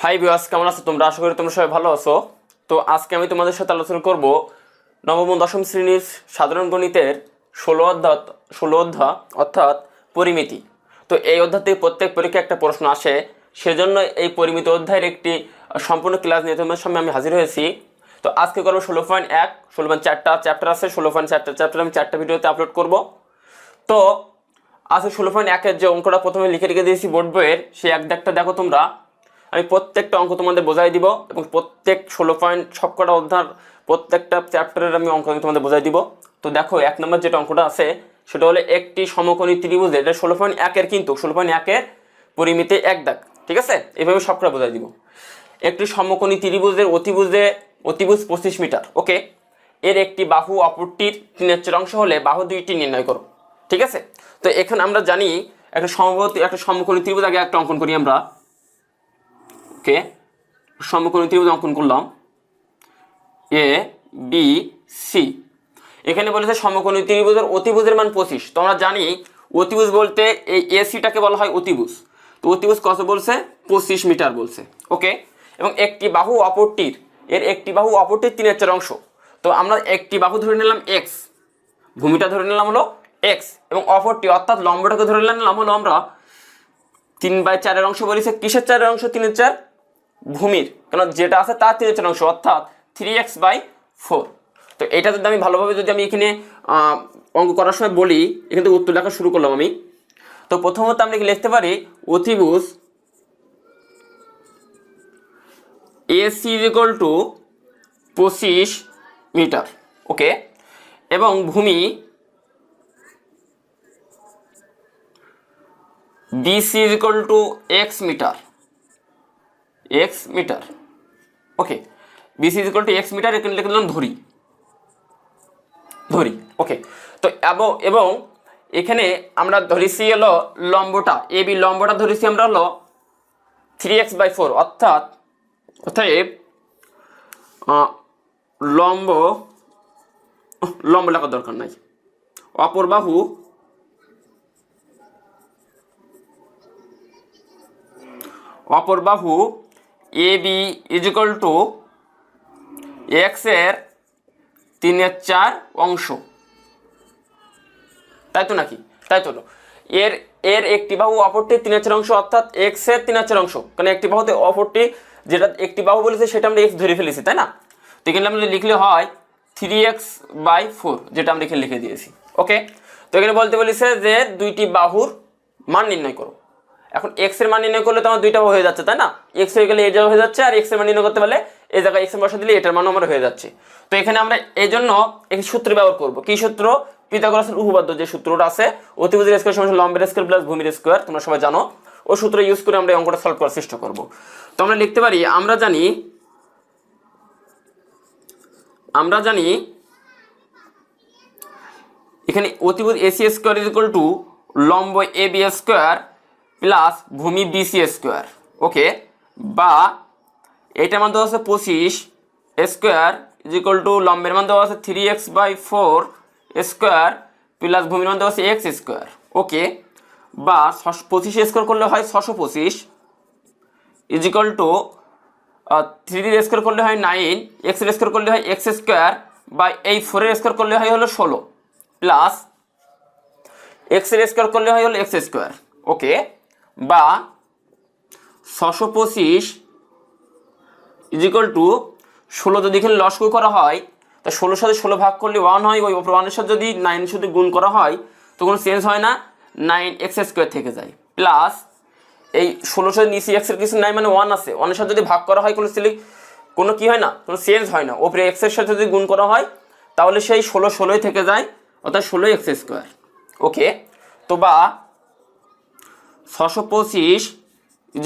Hi viewers, কেমন আছো তোমরা? আশা করি তোমরা সবাই ভালো আছো। তো আজকে আমি তোমাদের সাথে আলোচনা করব নবম ও দশম শ্রেণীর সাধারণ গণিতের 16 অধ্যায় অর্থাৎ পরিমিতি। তো এই অধ্যায় থেকে প্রত্যেক পরীক্ষায় একটা প্রশ্ন আসে, সেজন্য এই পরিমিতি অধ্যায়ের একটি সম্পূর্ণ ক্লাস নিয়ে তোমাদের সামনে আমি হাজির হয়েছি। তো আজকে করবো 16.1, 4টা চ্যাপ্টার আছে, 16.4টা চ্যাপ্টার আমি 4টা ভিডিওতে আপলোড করব। তো আজকে 16.1-এর যে অঙ্কটা প্রথমে লিখে রেখে দিয়েছি বোর্ড বইয়ের, সেই এক দাগটা দেখো তোমরা। আমি প্রত্যেকটা অঙ্ক তোমাদের বোঝাই দিব এবং প্রত্যেক 16 সবকটা অধ্যায় প্রত্যেকটা চ্যাপ্টারের আমি অঙ্ক তোমাদের বোঝাই দিব। তো দেখো 1 নম্বর যেটা অঙ্কটা আছে সেটা হলো একটি সমকোণী ত্রিভুজের, এটা 16.1-এর কিন্তু 16.1-এর পরিমিতি এক দাগ, ঠিক আছে? এইভাবে সবকটা বোঝাই দিব। একটি সমকোণী ত্রিভুজের অতিভুজ 25 মিটার, ওকে। এর একটি বাহু অপরটির 3/4 অংশ হলে বাহু দুইটি নির্ণয় করো, ঠিক আছে? তো এখন আমরা জানি একটা সমকোণী ত্রিভুজ, আগে একটা অঙ্কন করি আমরা। ওকে, সমকোণী ত্রিভুজ অঙ্কন করলাম এ বি সি। এখানে বলেছে সমকোণী ত্রিভুজের অতিভুজের মান 25। তো আমরা জানি অতিভুজ বলতে এই এসিটাকে বলা হয় অতিভুজ। তো অতিভুজ কত বলছে? 25 মিটার বলছে, ওকে। এবং একটি বাহু অপরটির 3/4 অংশ। তো আমরা একটি বাহু ধরে নিলাম এক্স, ভূমিটা ধরে নিলাম হলো এক্স, এবং অপরটি অর্থাৎ লম্বটাকে ধরে নিলাম হলো আমরা 3/4 অংশ বলেছে। কিসের 4 অংশ? 3/4 ভূমির, কারণ যেটা আছে তার 3/4 অংশ অর্থাৎ 3x/4। তো এটা যদি আমি ভালোভাবে এখানে অঙ্ক করার সময় বলি, এখান থেকে উত্তর লেখা শুরু করলাম আমি। তো প্রথমত আমরা কি লিখতে পারি? অতিভুজ AC = 25 মিটার, ওকে। এবং ভূমি BC = x মিটার, ওকে। BC = x মিটার, এখানে লিখে দিলাম ধরি, ওকে। তো এবং এখানে আমরা ধরেছি হলো লম্বটা AB, লম্বটা ধরেছি আমরা হলো 3x/4 অর্থাৎ লম্ব লেখার দরকার নাই। অপর বাহু AB = x এর 3/4 অংশ, তাই তো নাকি? তাই তো। এর একটি বাহু অপরটির 3/4 অংশ অর্থাৎ x এর 3/4 অংশ, কারণ একটি বাহুতে অপরটি, যেটা একটি বাহু বলেছে সেটা আমরা x ধরে ফেলেছি, তাই না? তো এখানে আমরা লিখলে হয় 3x/4, যেটা আমরা এখানে লিখে দিয়েছি, ওকে। তো এখানে বলতে বলেছে যে দুইটি বাহুর মান নির্ণয় করো। এখন x এর মান নির্ণয় করলে তো আমার দুইটা হয়ে যাচ্ছে, তাই না? x হয়ে গেলে এই জায়গা হয়ে যাচ্ছে, আর x এর মান নির্ণয় করতে পারলে এই জায়গায় x এর বসা দিলে এটার মানও আমার হয়ে যাচ্ছে। তো এখানে আমরা এই জন্য একটি সূত্র ব্যবহার করব। কি সূত্র? পিথাগোরাসের উপপাদ্য যে সূত্রটা আছে, অতিভুজের স্কয়ার সমান লম্বের স্কয়ার প্লাস ভূমির স্কয়ার, তোমরা সবাই জানো। ওই সূত্র ইউজ করে আমরা এই অঙ্কটা সলভ করার চেষ্টা করব। তো আমরা লিখতে পারি, আমরা জানি এখানে অতিভুজ AC স্কয়ার = লম্ব AB স্কয়ার প্লাস ভূমি BC স্কয়ার, ওকে। বা এইটার মান দেওয়া আছে 25 স্কয়ার = লম্বের মান দেওয়া আছে 3x/4 স্কয়ার প্লাস ভূমির মান দেওয়া আছে x স্কয়ার, ওকে। বা 25 স্কয়ার করলে হয় 625 = 3 এর স্কয়ার করলে হয় 9, x এর স্কয়ার করলে হয় x স্কয়ার, বা এই 4 এর স্কয়ার করলে হয় হলো 16 প্লাস x এর স্কয়ার করলে হয় হলো x স্কয়ার, ওকে। বা 625 = 16 যদি এখানে লসাগু করা হয়, তা 16 সাথে 16 ভাগ করলে 1 হয়, ওই 1 এর সাথে যদি 9 এর সাথে গুণ করা হয় তো কোনো চেঞ্জ হয় না, 9x² থেকে যায়, প্লাস এই 16 সাথে নিচে x এর কিছু নাই, মানে 1 আছে, 1 এর সাথে যদি ভাগ করা হয় কোনো কি হয় না, কোনো চেঞ্জ হয় না। ওপরে x এর সাথে যদি গুণ করা হয় তাহলে সেই 16 থেকে যায়, অর্থাৎ 16x², ওকে। তো বা 625 =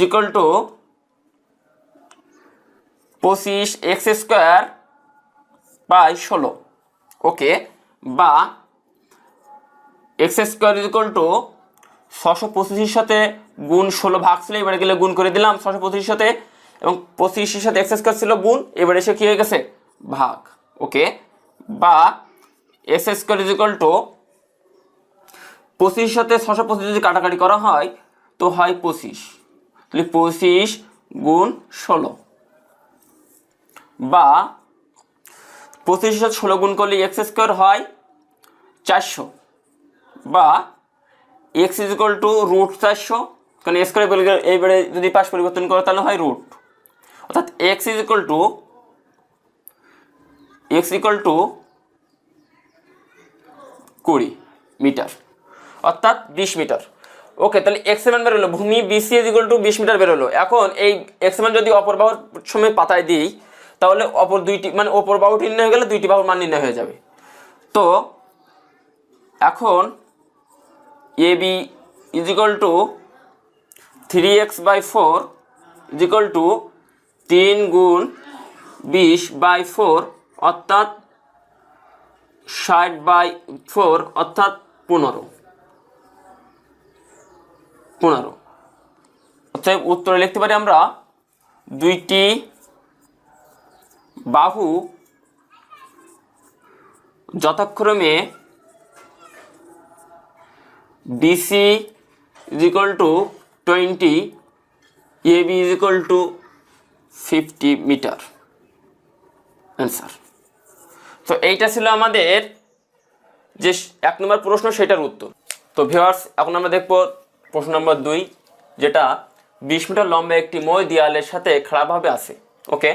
25x²/16, ওকে। বা x² = 625 সাথে গুণ 16 ভাগ ছিল, এবারে গেলে গুণ করে দিলাম 625 সাথে, এবং 25 সাথে x² ছিল গুণ, এবারে এসে কি হয়ে গেছে? ভাগ, ওকে। বা x² = 25 সাথে 625 যদি কাটাকাটি করা হয় তো হয় 25, তাহলে 25 গুণ 16 বা 25 সাথে 16 গুণ করলে এক্স স্কোয়ার হয় 400 বা x is equal to root 400, কারণ স্কোয়ার এইবারে যদি পাশ পরিবর্তন করে তাহলে হয় রুট, অর্থাৎ x is equal to 20 metre, অর্থাৎ 20 মিটার। ওকে, তাহলে এক্স এর মান বেরোলো, ভূমি BC is equal to 20 metre বেরোলো। এখন এই এক্স মান যদি অপর বাহুর সময় পাতায় দিই তাহলে অপর দুইটি মানে অপর বাহুটি নির্ণয় হয়ে গেলে দুইটি বাহুর মান নির্ণয় হয়ে যাবে। তো এখন A B is equal to 3x/4 is equal to 3 গুণ 20/4 অর্থাৎ 60/4 অর্থাৎ 15। অর্থাৎ উত্তরে লিখতে পারি আমরা দুইটি বাহু যথাক্রমে BC is equal to 20, AB is equal to 50 metre answer. তো এইটা ছিল আমাদের যে 1 নম্বর প্রশ্ন, সেটার উত্তর। তো ভিউয়ার্স, এখন আমরা দেখব প্রশ্ন নম্বর 2, যেটা 20 মিটার লম্বা একটি মই দেয়ালের সাথে খাড়াভাবে আছে। ওকে,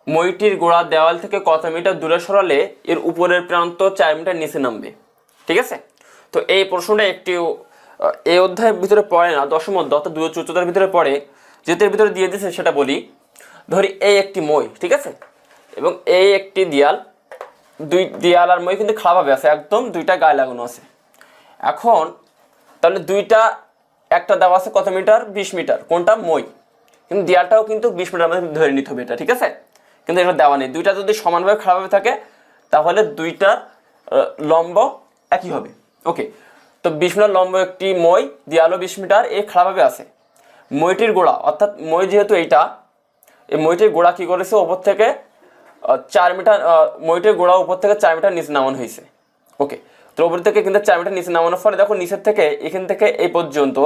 মইটির গোড়া দেওয়াল থেকে কত মিটার দূরে সরালে এর উপরের প্রান্ত 4 মিটার নিচে নামবে। ঠিক আছে, তো এই প্রশ্নটা একটি এই অধ্যায়ের ভিতরে পড়ে না, দশম অধ্যায় অর্থাৎ দূরত্ব উচ্চতার ভিতরে পড়ে, যেহেতু এর ভিতরে দিয়ে দিয়েছে সেটা বলি। ধরি এই একটি মই, ঠিক আছে, এবং এই একটি দেয়াল, দুই দেয়াল আর মই কিন্তু খাড়াভাবে আছে, একদম দুইটা গায়ে লাগানো আছে। এখন তাহলে দুইটা, একটা দেওয়া আছে কত মিটার, 20 মিটার, কোনটা মই, কিন্তু দেয়ালটাও কিন্তু 20 মিটার আমাদের ধরে নিতে হবে এটা, ঠিক আছে, কিন্তু এটা দেওয়া নেই। দুইটা যদি সমানভাবে খাড়াভাবে থাকে তাহলে দুইটার লম্ব একই হবে। ওকে, তো 20 মিটার লম্ব একটি মই, দেয়ালও 20 মিটার, এই খাড়াভাবে আছে। মইটির গোড়া, অর্থাৎ মই যেহেতু এইটা, এই মইটির গোড়া কি করেছে, ওপর থেকে 4 মিটার, মইটির গোড়া উপর থেকে 4 মিটার নিচে নামানো হয়েছে। ওকে, তো উপর থেকে কিন্তু 4 মিটার নিচে নামানোর ফলে দেখো নিচের থেকে এখান থেকে এই পর্যন্ত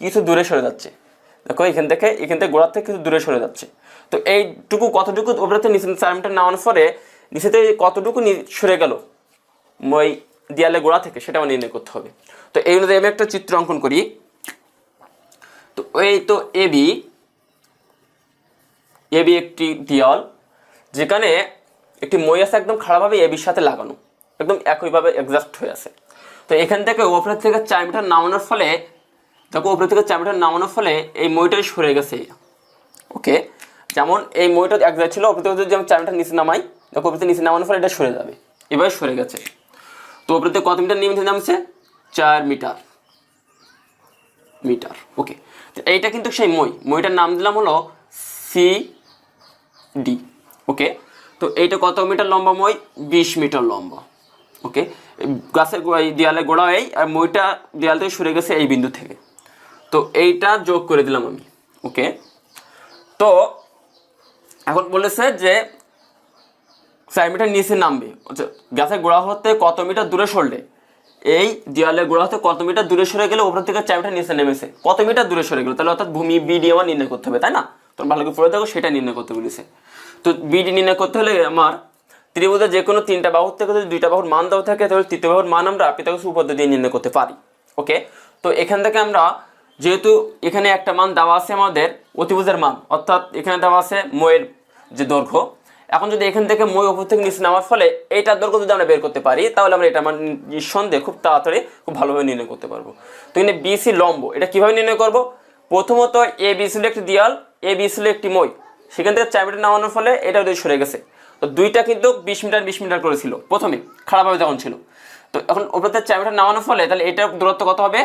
কিছু দূরে সরে যাচ্ছে। দেখো এখান থেকে গোড়ার থেকে কিছু দূরে সরে যাচ্ছে। তো এইটুকু কতটুকু উপর থেকে নিচে 4 মিটার নামানোর ফলে নিচে থেকে কতটুকু সরে গেল মই দেয়ালে গোড়া থেকে, সেটা আমার নির্ণয় করতে হবে। তো এই অনুযায়ী আমি একটা চিত্র অঙ্কন করি। তো এই তো এবি একটি দেয়াল, যেখানে একটি মই আছে একদম খাড়াভাবে এবির সাথে লাগানো, একদম একইভাবে অ্যাডজাস্ট হয়ে আছে। তো এখান থেকে উপরের থেকে 4 মিটার নামানোর ফলে, দেখো উপরের থেকে 4 মিটার নামানোর ফলে এই মইটাই সরে গেছে। ওকে, যেমন এই মইটা এক জায়গায় ছিল, উপর থেকে যদি আমি 4 মিটার নিচে নামাই, দেখো উপর থেকে নিচে নামানোর ফলে এটা সরে যাবে, এভাবে সরে গেছে। তো উপর থেকে কত মিটার নিচে নামছে, 4 মিটার। ওকে, তো এইটা কিন্তু সেই মইটার নাম দিলাম হলো CD। ওকে, তো এইটা কত মিটার লম্বা মই, 20 মিটার লম্বা। ওকে, গাছের দেয়ালের গোড়া এই, আর মইটা দেয়াল থেকে সরে গেছে এই বিন্দু থেকে। তো এইটা যোগ করে দিলাম আমি। ওকে, তো এখন বলেছে যে 4 মিটার নিচে নামবে, গাছের গোড়া হতে কত মিটার দূরে সরলে, এই দেয়ালের গোড়া হতে কত মিটার দূরে সরে গেলে উপর থেকে 4 মিটার নিচে নেমেছে, কত মিটার দূরে সরে গেল, তাহলে অর্থাৎ ভূমি বিডি আমার নির্ণয় করতে হবে, তাই না? তোমরা ভালো করে পড়ে দেখো, সেটা নির্ণয় করতে বলেছে। তো বিডি নির্ণয় করতে হলে আমার ত্রিভুজের যে কোনো 3টা বাহুর থেকে যদি 2টা বাহুর মান দেওয়া থাকে তাহলে 3টা বাহুর মান আমরা পিথাগোরাস উপপাদ্য দিয়ে নির্ণয় করতে পারি। ওকে, তো এখান থেকে আমরা যেহেতু এখানে একটা মান দেওয়া আছে আমাদের অতিভুজের মান, অর্থাৎ এখানে দেওয়া আছে মইয়ের যে দৈর্ঘ্য, এখন যদি এখান থেকে মই উপর থেকে নিচে নামার ফলে এইটার দৈর্ঘ্য যদি আমরা বের করতে পারি তাহলে আমরা এটা মান নিঃসন্দেহে খুব তাড়াতাড়ি খুব ভালোভাবে নির্ণয় করতে পারবো। তো এখানে বিসি লম্ব, এটা কিভাবে নির্ণয় করব? প্রথমত এ বি ছিল একটি দেয়াল, এ বি ছিল একটি মই, সেখান থেকে 4 মিটার নামানোর ফলে এটা দুই সরে গেছে। তো দুইটা কিন্তু 20 মিটার করেছিল প্রথমে, খারাপভাবে যখন ছিল। তো এখন উপর থেকে 4 মিটার নামানোর ফলে তাহলে এটার দূরত্ব কত হবে,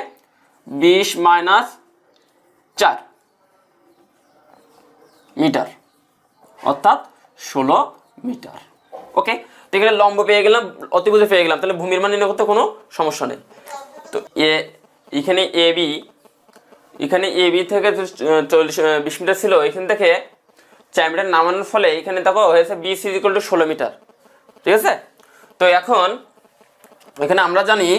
20 - 4 মিটার, অর্থাৎ 16 মিটার। ওকে, তো এখানে লম্ব পেয়ে গেলাম, অতিভুজে পেয়ে গেলাম, তাহলে ভূমির মান নির্ণয় করতে কোনো সমস্যা নেই। তো এখানে এবি থেকে 20 মিটার ছিল, এখান থেকে 4 মিটার নামানোর ফলে এখানে দেখো হয়েছে BC = 16 মিটার। ঠিক আছে, তো এখন এখানে আমরা জানি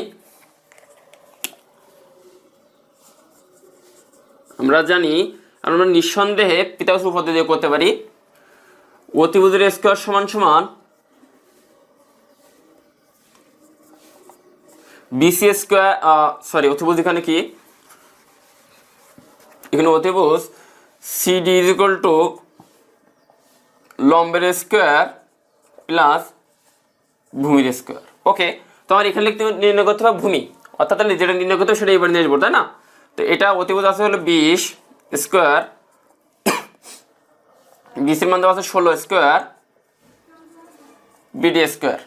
আমরা নিঃসন্দেহে পিথাগোরাস উপপাদ্য দিয়ে করতে পারি। অতিভুজের স্কয়ার সমান সমান বিসি স্কয়ার, সরি অতিভুজ এখানে কি, এখানে অতিভুজ সিডি ইজ ইকুয়াল টু লম্বের স্কয়ার প্লাস ভূমির স্কয়ার। ওকে, তো আমার এখানে লিখতে নির্ণয় করতে হবে ভূমি, অর্থাৎ যেটা নির্ণয় করতে হবে সেটা এবার নিয়ে আসবো, তাই না? তো এটা অতিভুজ আছে হলো 20 স্কয়ার, 20 এর মান দেওয়া আছে 16 স্কয়ার বিডি স্কয়ার,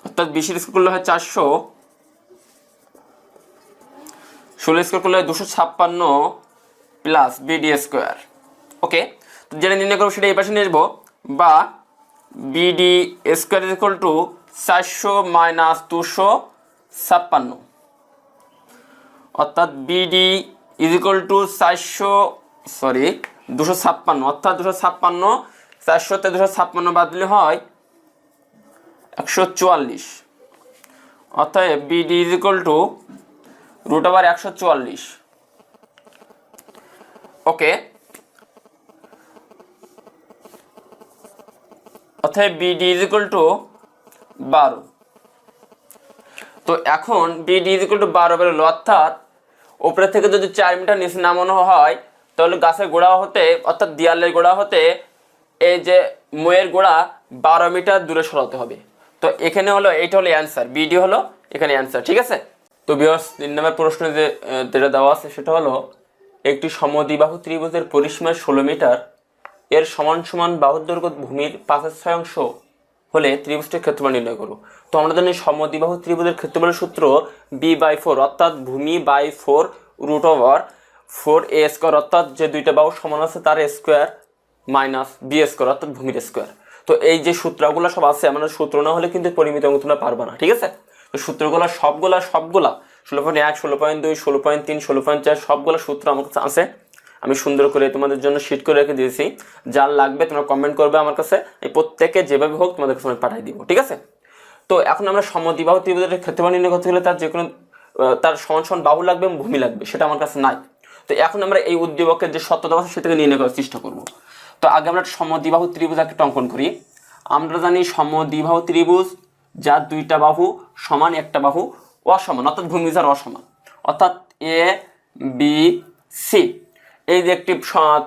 অর্থাৎ 20 স্কয়ার করলে হয় 400, 16 স্কয়ার করলে হয় 256 প্লাস বিডি স্কয়ার। ওকে, তো যেটা নির্ণয় করবো সেটা এই পাশে নিয়ে আসবো, বা BD square is equal two 400 minus 256, অর্থাৎ বিডি ইজ ইকুয়াল টু 256, অর্থাৎ 256, 400 তে 256 বাদ দিলে হয় 144, অর্থাৎ বিডি ইজ ইকুয়াল টু √144। ওকে, অর্থাৎ বিডি ইজ ইকুয়াল টু 12। তো এখন বিডি ইজ ইকুয়াল টু 12 বেরোলো, অর্থাৎ উপরে থেকে যদি 4 মিটার নিচে নামানো হয় তাহলে গাছের গোড়া হতে, অর্থাৎ দেয়ালের গোড়া হতে এই যে ময়ের গোড়া 12 মিটার দূরে সরাতে হবে। তো এখানে হলো, এইটা হলো অ্যান্সার, বিডি হলো এখানে অ্যান্সার, ঠিক আছে? তো ভিউয়ার্স 3 নম্বর প্রশ্নে যেটা দেওয়া আছে সেটা হলো একটি সমদ্বিবাহু ত্রিভুজের পরিসীমা 16 মিটার, এর সমান সমান বাহুর দৈর্ঘ্য ভূমির 5/6 হলে ত্রিভুজটির ক্ষেত্রফল নির্ণয় করো। তো আমরা জানি সমদ্বিবাহু ত্রিভুজের ক্ষেত্রফলের সূত্র b/4, অর্থাৎ ভূমি বাই 4 √4a², অর্থাৎ যে দুইটা বাহু সমান আছে তার স্কোয়ার মাইনাস b², অর্থাৎ ভূমির স্কোয়ার। তো এই যে সূত্রগুলো সব আছে, আমাদের সূত্র না হলে কিন্তু পরিমিত অঙ্ক তোমরা পারবা না, ঠিক আছে? তো সূত্রগুলো সবগুলা 16.1, 16.2, 16.3, 16.4 সবগুলো সূত্র আমার কাছে আছে। আমি সুন্দর করে তোমাদের জন্য শিট করে রেখে দিয়েছি, যার লাগবে তোমরা কমেন্ট করবে আমার কাছে, এই প্রত্যেকে যেভাবে হোক তোমাদের কাছে আমি পাঠিয়ে দিব, ঠিক আছে? তো এখন আমরা সমদ্বিবাহু ত্রিভুজের ক্ষেত্রফল নির্ণয় করতে গেলে তার যে কোনো তার সমান সমান বাহু লাগবে এবং ভূমি লাগবে, সেটা আমার কাছে নাই। তো এখন আমরা এই উদ্দীপকের যে সত্যতা আছে সেটাকে নির্ণয় করার চেষ্টা করব। তো আগে আমরা সমদ্বিবাহু ত্রিভুজ একটা অঙ্কন করি। আমরা জানি সমদ্বিবাহু ত্রিভুজ যার দুইটা বাহু সমান, একটা বাহু অসমান, অর্থাৎ ভূমি যার অসমান, অর্থাৎ এ বি সি। এই যে একটি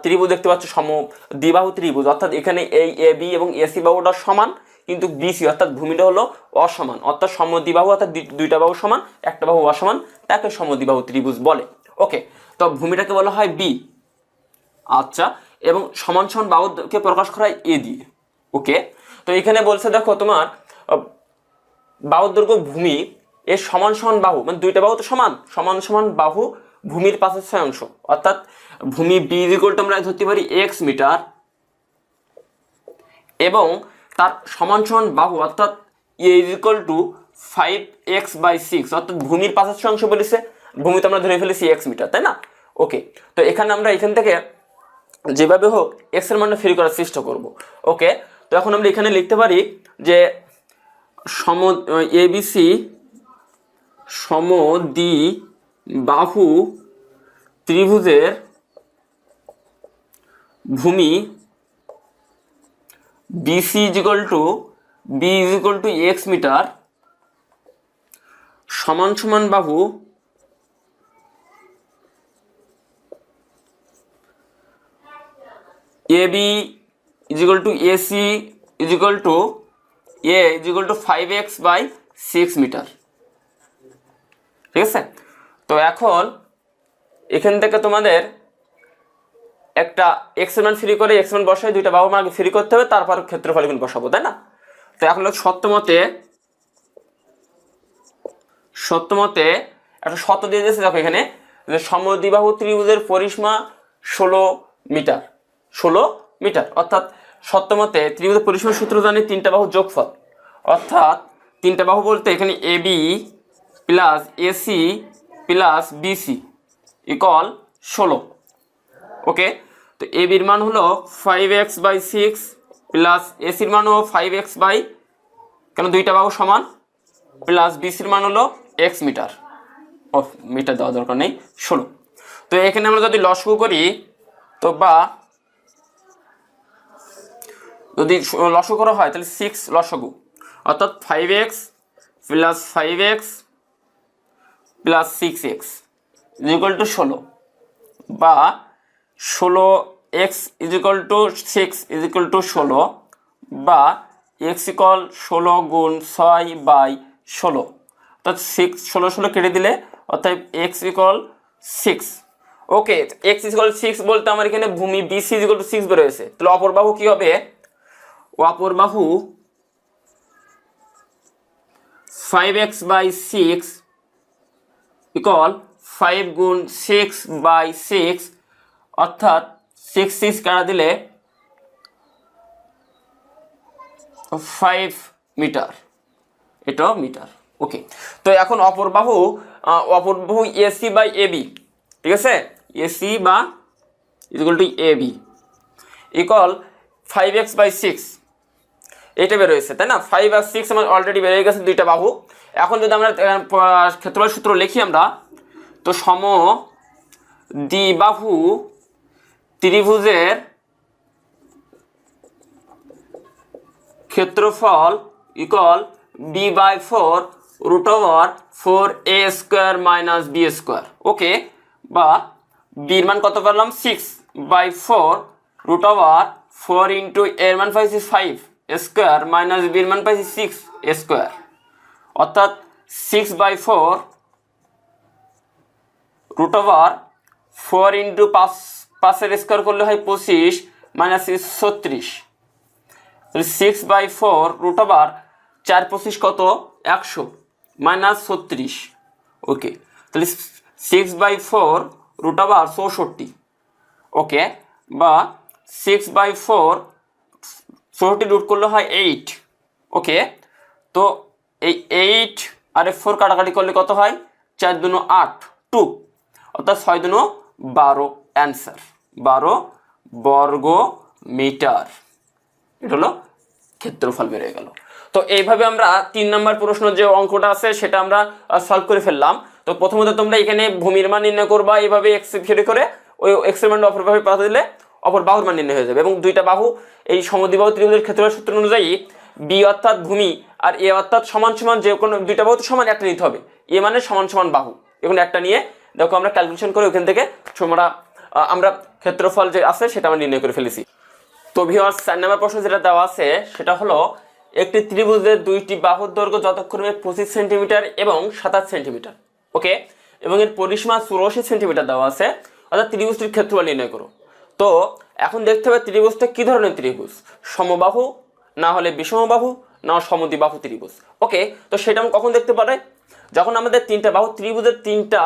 ত্রিভুজ দেখতে পাচ্ছ সমদ্বিবাহু ত্রিভুজ, অর্থাৎ এখানে এই এ বি এবং এসি বাহুটা সমান, কিন্তু বিসি অর্থাৎ ভূমিটা হলো অসমান, অর্থাৎ সমদ্বিবাহু অর্থাৎ দুইটা বাহু সমান, একটা বাহু অসমান, তাকে সমদ্বিবাহু ত্রিভুজ বলে। ওকে, তো ভূমিটাকে বলা হয় বি। আচ্ছা, এবং সমান সমান বাহুকে প্রকাশ করা হয় এ দিয়ে। ওকে, তো এখানে বলছে দেখো তোমার বাহুর দৈর্ঘ্য ভূমি এর সমান সমান বাহু, মানে দুইটা বাহু তো সমান, সমান সমান বাহু ভূমির 5/6, অর্থাৎ ভূমি বি ইজ ইকুয়াল টু আমরা ধরতে পারি x মিটার, এবং তার সমান সমান বাহু অর্থাৎ এ ইজ ইকুয়াল টু 5x/6, অর্থাৎ ভূমির 5/6 বলেছে, ভূমি তো আমরা ধরে ফেলেছি x মিটার, তাই না? ওকে, তো এখানে আমরা এখান থেকে যেভাবে হোক এক্স এর মানটা ফ্রি করার চেষ্টা করব। ওকে, তো এখন আমরা এখানে লিখতে পারি যে এবিসি সমদ্বিবাহু ত্রিভুজের ভূমি BC is equal to B is equal to x metre সমান সমান বাহু AB is equal to AC is equal to A is equal to 5x/6 metre, ঠিক আছে? তো এখন এখান থেকে তোমাদের একটা এক্স এর মান ফ্রি করে এক্স মান বসাই, দুইটা বাহু মান ফ্রি করতে হবে, তারপর ক্ষেত্রফল এখানে বসাবো, তাই না? তো এখন সত্যমতে একটা শর্ত দিয়ে দিয়েছে, দেখো এখানে যে সমদ্বিবাহু ত্রিভুজের পরিসীমা 16 মিটার, অর্থাৎ সত্যমতে ত্রিভুজের পরিসীমার সূত্র জানি তিনটা বাহু যোগফল, অর্থাৎ তিনটা বাহু বলতে এখানে AB plus AC plus BC equal 16। Okay, তো এবির মান হলো 5x/6 প্লাস এসির মান হলো 5x কেন দুইটা বাহু সমান, প্লাস বিসির মান হলো এক্স মিটার, মিটার দেওয়া দরকার নেই, 16। তো এখানে আমরা যদি লসাগু করি তো বা যদি লসাগু করা হয় তাহলে 6 লসাগু, অর্থাৎ 5x plus 5x plus 6x equal to 16, বা 16x equal to 6 equal to 16, বা x ইকুয়াল 16 গুণ 6/16, অর্থাৎ 16 কেটে দিলে অর্থাৎ x ইকুয়াল 6। ওকে, x ইকুয়াল 6 বলতে আমার এখানে ভূমি BC ইকুয়াল টু 6 বের হয়েছে। তাহলে অপর বাহু কি হবে? অপর বাহু 5x/6 ইকুয়াল 5 গুণ 6/6, অর্থাৎ 6 কাটা দিলে 5 মিটার, এটাও মিটার। ওকে, তো এখন অপর বাহু AC/AB, ঠিক আছে, AC বা equal to AB equal 5x/6, এটা বের হয়েছে তাই না? 5 আর 6 আমার অলরেডি বের হয়ে গেছে দুইটা বাহু। এখন যদি আমরা ক্ষেত্রফল সূত্র লিখি আমরা, তো দ্বিবাহু ত্রিভুজের ক্ষেত্রফল ইকুয়াল b/4 √4a² - b²। ওকে, বা বির মান কত পেলাম? 6/4 √4 ইন্টু এর মান পাইছি 5 স্কোয়ার মাইনাস বির মান পাইছি 6 স্কোয়ার, অর্থাৎ 6/4 √4 ইন্টু 5 স্কোয়ার করলে হয় 25 মাইনাস 36, 6/4 √4 4×25 কত? 100 মাইনাস 36। ওকে, তাহলে 6/4 √4 64। ওকে, বা 6/4 64 রুট করলে হয় 8। ওকে, তো এই 8 আর 4 কাটাকাটি করলে কত হয়? 4 দুনো 8, 2, অর্থাৎ 6 দুনো 12, অ্যান্সার 12 বর্গ মিটার। এটা হলো ক্ষেত্রফল বেড়ে গেল। তো এইভাবে আমরা 3 নম্বর প্রশ্ন যে অঙ্কটা আছে সেটা আমরা সলভ করে ফেললাম। তো প্রথমত তোমরা এখানে ভূমির মান নির্ণয় করবা, এইভাবে এক্স ফিরে করে ওই এক্সের মান অপর বাহুর পাশে দিলে অপর বাহুর মান নির্ণয় হয়ে যাবে। এবং দুইটা বাহু এই সমদ্বিবাহু ত্রিভুজের ক্ষেত্রফল সূত্র অনুযায়ী বি অর্থাৎ ভূমি আর এ অর্থাৎ সমান সমান, যে কোনো দুইটা বাহু তো সমান, একটা নিতে হবে, এ মানে সমান সমান বাহু, এখন একটা নিয়ে দেখো আমরা ক্যালকুলেশন করে ওখান থেকে আমরা ক্ষেত্রফল যে আছে সেটা আমরা নির্ণয় করে ফেলেছি। তো ভিউয়ার্স 4 নম্বর প্রশ্ন যেটা দেওয়া আছে সেটা হলো একটি ত্রিভুজের দুইটি বাহুর দৈর্ঘ্য যথাক্রমে 25 সেন্টিমিটার এবং 27 সেন্টিমিটার। ওকে, এবং এর পরিসীমা 84 সেন্টিমিটার দেওয়া আছে, অর্থাৎ ত্রিভুজটির ক্ষেত্রফল নির্ণয় করো। তো এখন দেখতে হবে ত্রিভুজটা কি ধরনের ত্রিভুজ, সমবাহু না হলে বিষমবাহু না সমদ্বিবাহু ত্রিভুজ। ওকে, তো সেটা আমরা কখন দেখতে পারে? যখন আমাদের তিনটা বাহু ত্রিভুজের তিনটা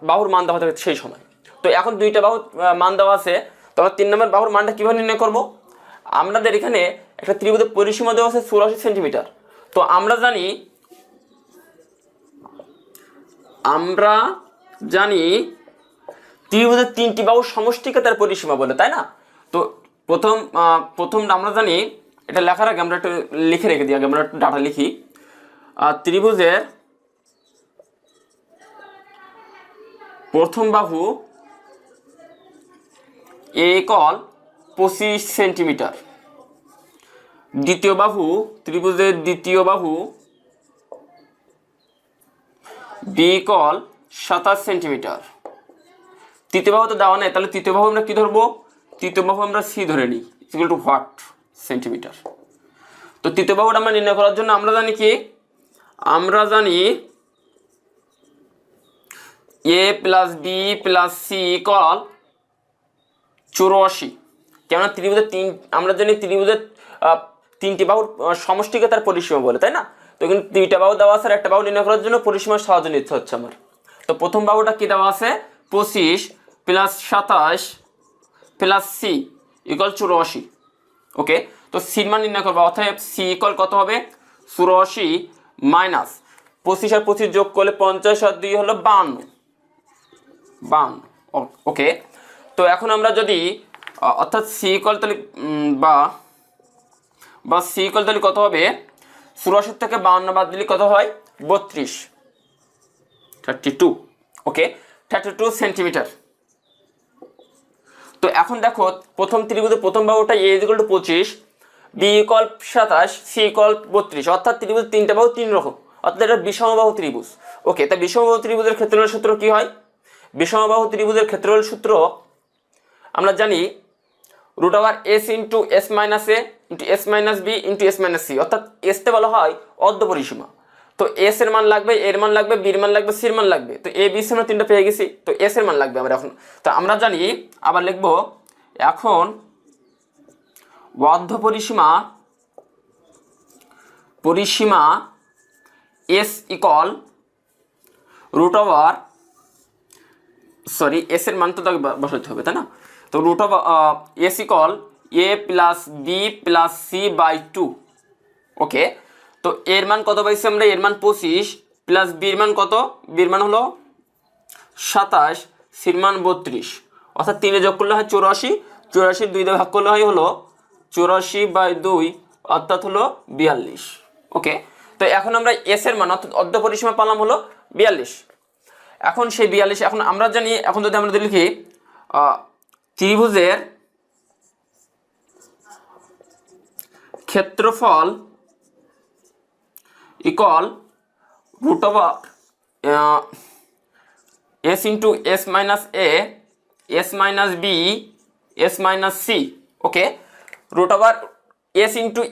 বাহুর মান দেওয়া থাকে সেই সময়। তো এখন দুইটা বাহুর মান দেওয়া আছে, তো আমরা 3 নম্বর বাহুর মানটা কীভাবে নির্ণয় করব? আমাদের এখানে একটা ত্রিভুজের পরিসীমা দেওয়া আছে 84 সেন্টিমিটার। তো আমরা জানি ত্রিভুজের তিনটি বাহুর সমষ্টিকে তার পরিসীমা বলে, তাই না? তো প্রথম আমরা জানি, এটা লেখার আগে আমরা একটু লিখে রেখে দিই, আগে আমরা একটু ডাটা লিখি। ত্রিভুজের প্রথম বাহু এ ইকুয়াল 25 সেন্টিমিটার, দ্বিতীয় বাহু ত্রিভুজের দ্বিতীয় বাহু বি ইকুয়াল 27 সেন্টিমিটার, তৃতীয় বাহু তো দেওয়া নেই, তাহলে তৃতীয় বাহু আমরা কি ধরবো? তৃতীয় বাহু আমরা সি ধরে নিই, ইকুয়াল টু হোয়াট? সেন্টিমিটার। তো তৃতীয় বাহুটা আমরা নির্ণয় করার জন্য আমরা জানি কি? আমরা জানি A plus B plus C equal 84। কেননা আমরা জানি ত্রিভুজের তিনটি বাহুর সমষ্টিকে তার পরিসীমা বলে, তাই না? তো এখানে দুইটা বাহু দেওয়া আছে, একটা বাহু নির্ণয় করার জন্য পরিসীমার সাহায্য নিতে হচ্ছে আমার। তো প্রথম বাহুটা কি দেওয়া আছে? 25 প্লাস 27 প্লাস সি ইকুয়াল 84। ওকে, তো সির মান নির্ণয় করবো, অর্থাৎ সি ইকুয়াল কত হবে? 84 মাইনাস 25 আর 25 যোগ করলে 50 আর 2 হলো 52। ওকে, তো এখন আমরা যদি অর্থাৎ সি ইকুয়াল তাহলে বা সি ইকুয়াল তাহলে কত হবে? 84 থেকে 52 বাদ দিলে কত হয়? 32, 32। ওকে, 32 সেন্টিমিটার। তো এখন দেখো প্রথম ত্রিভুজের প্রথম বাহুটা a = 25, b = 27, c = 32, অর্থাৎ ত্রিভুজের তিনটা বাহু তিন রকম, অর্থাৎ এটা বিষমবাহু ত্রিভুজ। ওকে, তা বিষমবাহু ত্রিভুজের ক্ষেত্রফলের সূত্র কি হয়? বিষমবাহু ত্রিভুজের ক্ষেত্রফলের সূত্র আমরা জানি √s × s - a × s - b × s - c, অর্থাৎ s তে বলা হয় অর্ধ পরিসীমা। তো s এর মান লাগবে, এর মান লাগবে, b এর মান লাগবে, c এর মান লাগবে। তো a b c আমরা তিনটা পেয়ে গেছি, তো s এর মান লাগবে আমরা এখন। তো আমরা জানি, আবার লিখব এখন অর্ধ পরিসীমা s = s এর মান তো বসাতে হবে, তাই না? তো s = a + b + c / 2। ওকে, তো এর মান কত পাইছি আমরা? এর মান 25, প্লাস b এর মান কত? b এর মান হলো 27, c এর মান 32, অর্থাৎ 3 যোগ করলে হয় 84, 84 2 দিয়ে ভাগ করলে হয় হলো 84/2, অর্থাৎ হলো 42। ওকে, তো এখন আমরা s এর মান অর্থাৎ অর্ধ পরিসীমা পেলাম হলো 42। এখন সেই 42, এখন আমরা জানি, এখন যদি আমরা লিখি ত্রিভুজের ক্ষেত্রফল = s × s - a, s - b, s - c। Okay, √s × s - a ×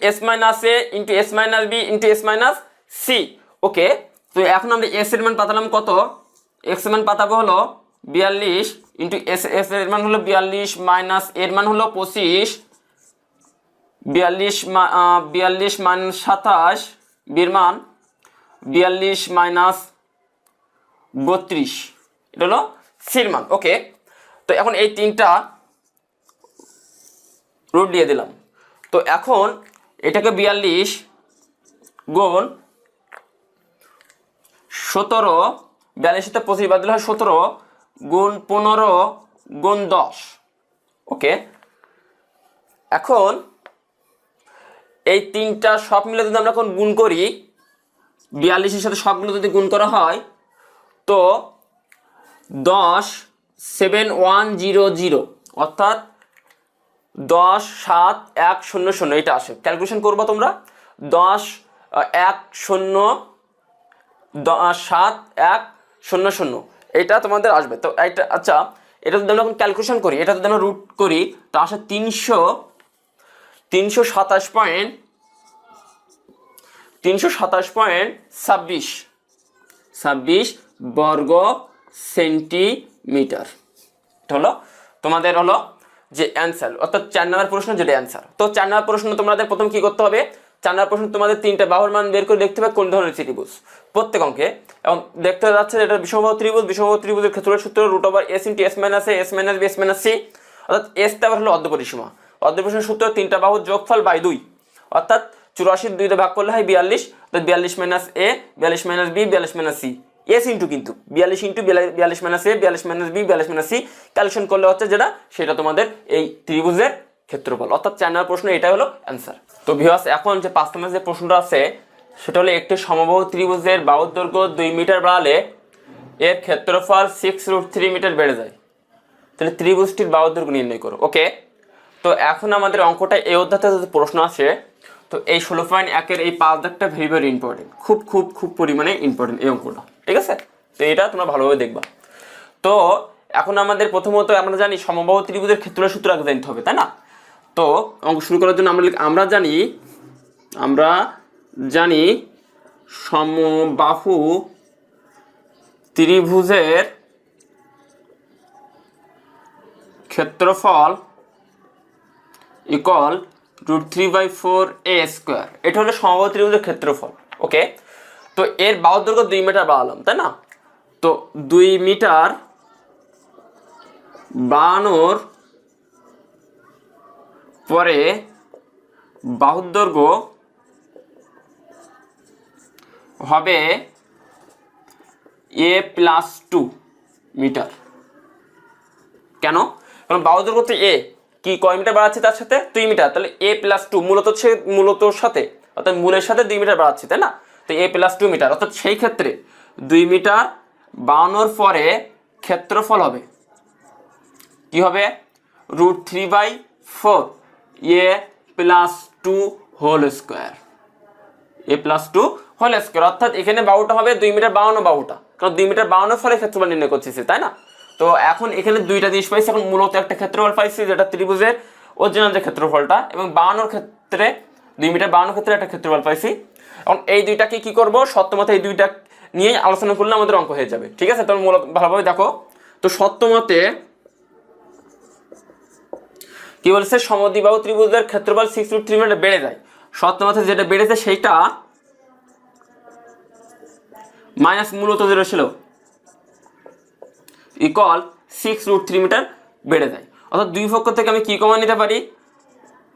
s - b × s - c। ওকে, তো এখন আমরা s এর মান পাতালাম কত? x এর মান পাতাবো হলো 42 × s এর মান হলো 42 মাইনাস এর মান হলো 25, 42 - 27, b এর মান 42 - 32, এটা হলো c এর মান। ওকে, তো এখন এই তিনটা রুট দিয়ে দিলাম। তো এখন এটাকে 42 গুণ 17, 42 সাথে 25 বাদ দিলে হয় 17 গুণ 15 গুণ 10। ওকে, এখন এই তিনটা সব মিলে যদি আমরা এখন গুণ করি, 42 এর সাথে সবগুলো যদি গুণ করা হয় তো 107100, অর্থাৎ 107100 এটা আসে। ক্যালকুলেশন করবো তোমরা, 107100 এটা তোমাদের আসবে। তো এটা আচ্ছা, এটা যদি আমরা এখন ক্যালকুলেশন করি, এটা যদি আমরা রুট করি তো আসে 327.26 বর্গ সেন্টিমিটার। এটা হলো তোমাদের হলো যে অ্যান্সার, অর্থাৎ 4 নম্বর প্রশ্ন যেটা অ্যান্সার। তো 4 নম্বর প্রশ্ন তোমাদের প্রথম কি করতে হবে? 4 নম্বর প্রশ্ন তোমাদের তিনটা বাহুর মান বের করে দেখতে হবে কোন ধরনের ত্রিভুজ প্রত্যেক অঙ্কে, এবং দেখতে যাচ্ছে এটা বিষমবাহু ত্রিভুজ। বিষমবাহু ত্রিভুজের ক্ষেত্রফলের সূত্র √s × s - a, s - b, s - c, অর্থাৎ s টা হলো অর্ধ পরিসীমা। অর্ধ পরিসীমার সূত্র তিনটা বাহুর যোগফল বাই 2, অর্থাৎ 84 2 দিয়ে ভাগ করলে হয় 42, অর্থাৎ 42 - a, 42 - b, 42 - c, s into কিন্তু 42 × 42 - a, 42 - b, 42 - c ক্যালকুলেশন করলে হচ্ছে যেটা, সেটা তোমাদের এই ত্রিভুজের ক্ষেত্রফল। অর্থাৎ 4 নম্বর প্রশ্ন এটাই হলো অ্যান্সার। তো ভিউয়ার্স, এখন যে 5 নম্বর যে প্রশ্নটা আছে সেটা হলো একটি সমবাহু ত্রিভুজের বাহুর দৈর্ঘ্য 2 মিটার বাড়ালে এর ক্ষেত্রফল 6√3 মিটার বেড়ে যায়, তাহলে ত্রিভুজটির বাহুর দৈর্ঘ্য নির্ণয় করো। ওকে, তো এখন আমাদের অঙ্কটা এই অধ্যায়তে যদি প্রশ্ন আসে, তো এই 16.1 এই 5 দাগটা ভেরি ভেরি ইম্পর্টেন্ট, খুব খুব খুব পরিমাণে ইম্পর্টেন্ট এই অঙ্কটা, ঠিক আছে? তো এটা তোমরা ভালোভাবে দেখবা। তো এখন আমাদের প্রথমত আমরা জানি সমবাহু ত্রিভুজের ক্ষেত্রফলের সূত্র আগে জানতে হবে, তাই না? তো অঙ্ক শুরু করার জন্য আমরা জানি সমবাহু ত্রিভুজের ক্ষেত্রফল = √3/4a²। এটা হলো সমবাহু ত্রিভুজের ক্ষেত্রফল। ওকে, তো এর বাহুর দৈর্ঘ্য 2 মিটার বাড়ালাম, তাই না? তো 2 মিটার বাড়ানোর পরে বাহুর দৈর্ঘ্য হবে a + 2 মিটার। কেন? কারণ বাহুর দৈর্ঘ্য তো a, কি কয় মিটার বাড়াচ্ছে তার সাথে? 2 মিটার, তাহলে a + 2 মূলতর সাথে, অর্থাৎ মূলের সাথে 2 মিটার বাড়াচ্ছে, তাই না? তো a + 2 মিটার, অর্থাৎ সেই ক্ষেত্রে 2 মিটার বাড়ানোর পরে ক্ষেত্রফল হবে কি হবে? √3/4 a plus 2 whole square, a plus 2 whole square, অর্থাৎ এখানে বাহুটা হবে 2 মিটার 52 বাহুটা, কারণ 2 মিটার 52 ফলে ক্ষেত্রফল নির্ণয় করতেছি, তাই না? তো এখন এখানে দুইটা জিনিস পাইছি, এখন মূলত একটা ক্ষেত্রফল পাইছি যেটা ত্রিভুজের অরিজিনাল যে ক্ষেত্রফলটা, এবং 52 ক্ষেত্রে 2 মিটার 52 ক্ষেত্রে একটা ক্ষেত্রফল পাইছি। এখন এই দুইটাকে কি করব, সত্যমতে এই দুইটা নিয়েই আলোচনা করলে আমাদের অঙ্ক হয়ে যাবে, ঠিক আছে? তোমরা মূলত ভালোভাবে দেখো। তো সত্যমতে কি বলছে, সমদ্বিবাহু ত্রিভুজের ক্ষেত্রফল 6√3 মিটার বেড়ে যায়। সত্যমতে যেটা বেড়েছে সেইটা মাইনাস মূলত যেটা ছিল ইকুয়াল 6√3 মিটার বেড়ে যায়। অর্থাৎ দুই পক্ষ থেকে আমি কি কমন নিতে পারি,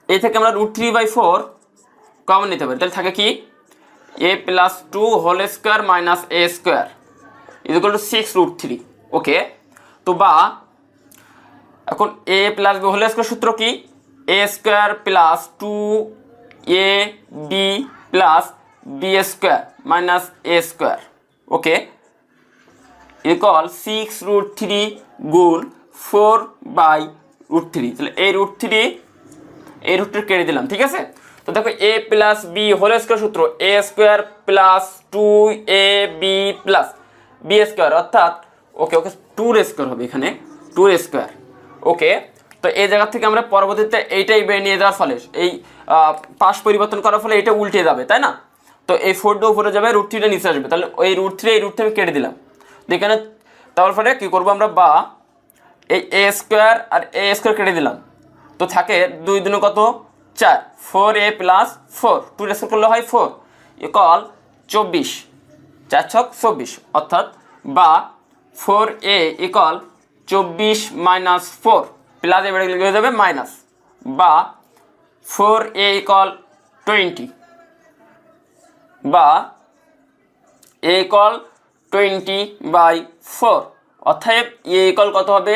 এই থেকে আমরা √3/4 কমন নিতে পারি, তাহলে থাকে কি a plus 2 whole square minus a square equal to 6√3। Okay, তো বা এখন a plus b whole square সূত্র কি, a square plus 2ab plus b square minus a square, okay, equal 6√3 গুণ 4/√3। তাহলে এই √3 কেটে দিলাম, ঠিক আছে? তো দেখো a plus b whole square সূত্র a square plus 2ab plus b square, অর্থাৎ ওকে 2 স্কোয়ার হবে এখানে, 2 স্কোয়ার। ওকে, তো এই জায়গা থেকে আমরা পরবর্তীতে এইটাই বের নিয়ে যাওয়ার ফলে, এই পাশ পরিবর্তন করার ফলে এটা উল্টে যাবে, তাই না? তো এই 4টা উপরে যাবে, √3টা নিচে আসবে, তাহলে ওই √3 এই √3 আমি কেটে দিলাম। তো এখানে তারপরে কি করবো আমরা, বা এই a স্কোয়ার আর a স্কোয়ার কেটে দিলাম, তো থাকে 2 দুগুণে কত 4, 4a প্লাস 4, 2 স্কোয়ার করলে হয় 4 ইকুয়াল 24, 4 ছক 24, অর্থাৎ বা 4a ইকুয়াল 24 মাইনাস 4 প্লাস এবারে হয়ে যাবে মাইনাস, বা 4a ইকুয়াল 20, বা a ইকুয়াল 20/4, অর্থাৎ a ইকুয়াল কত হবে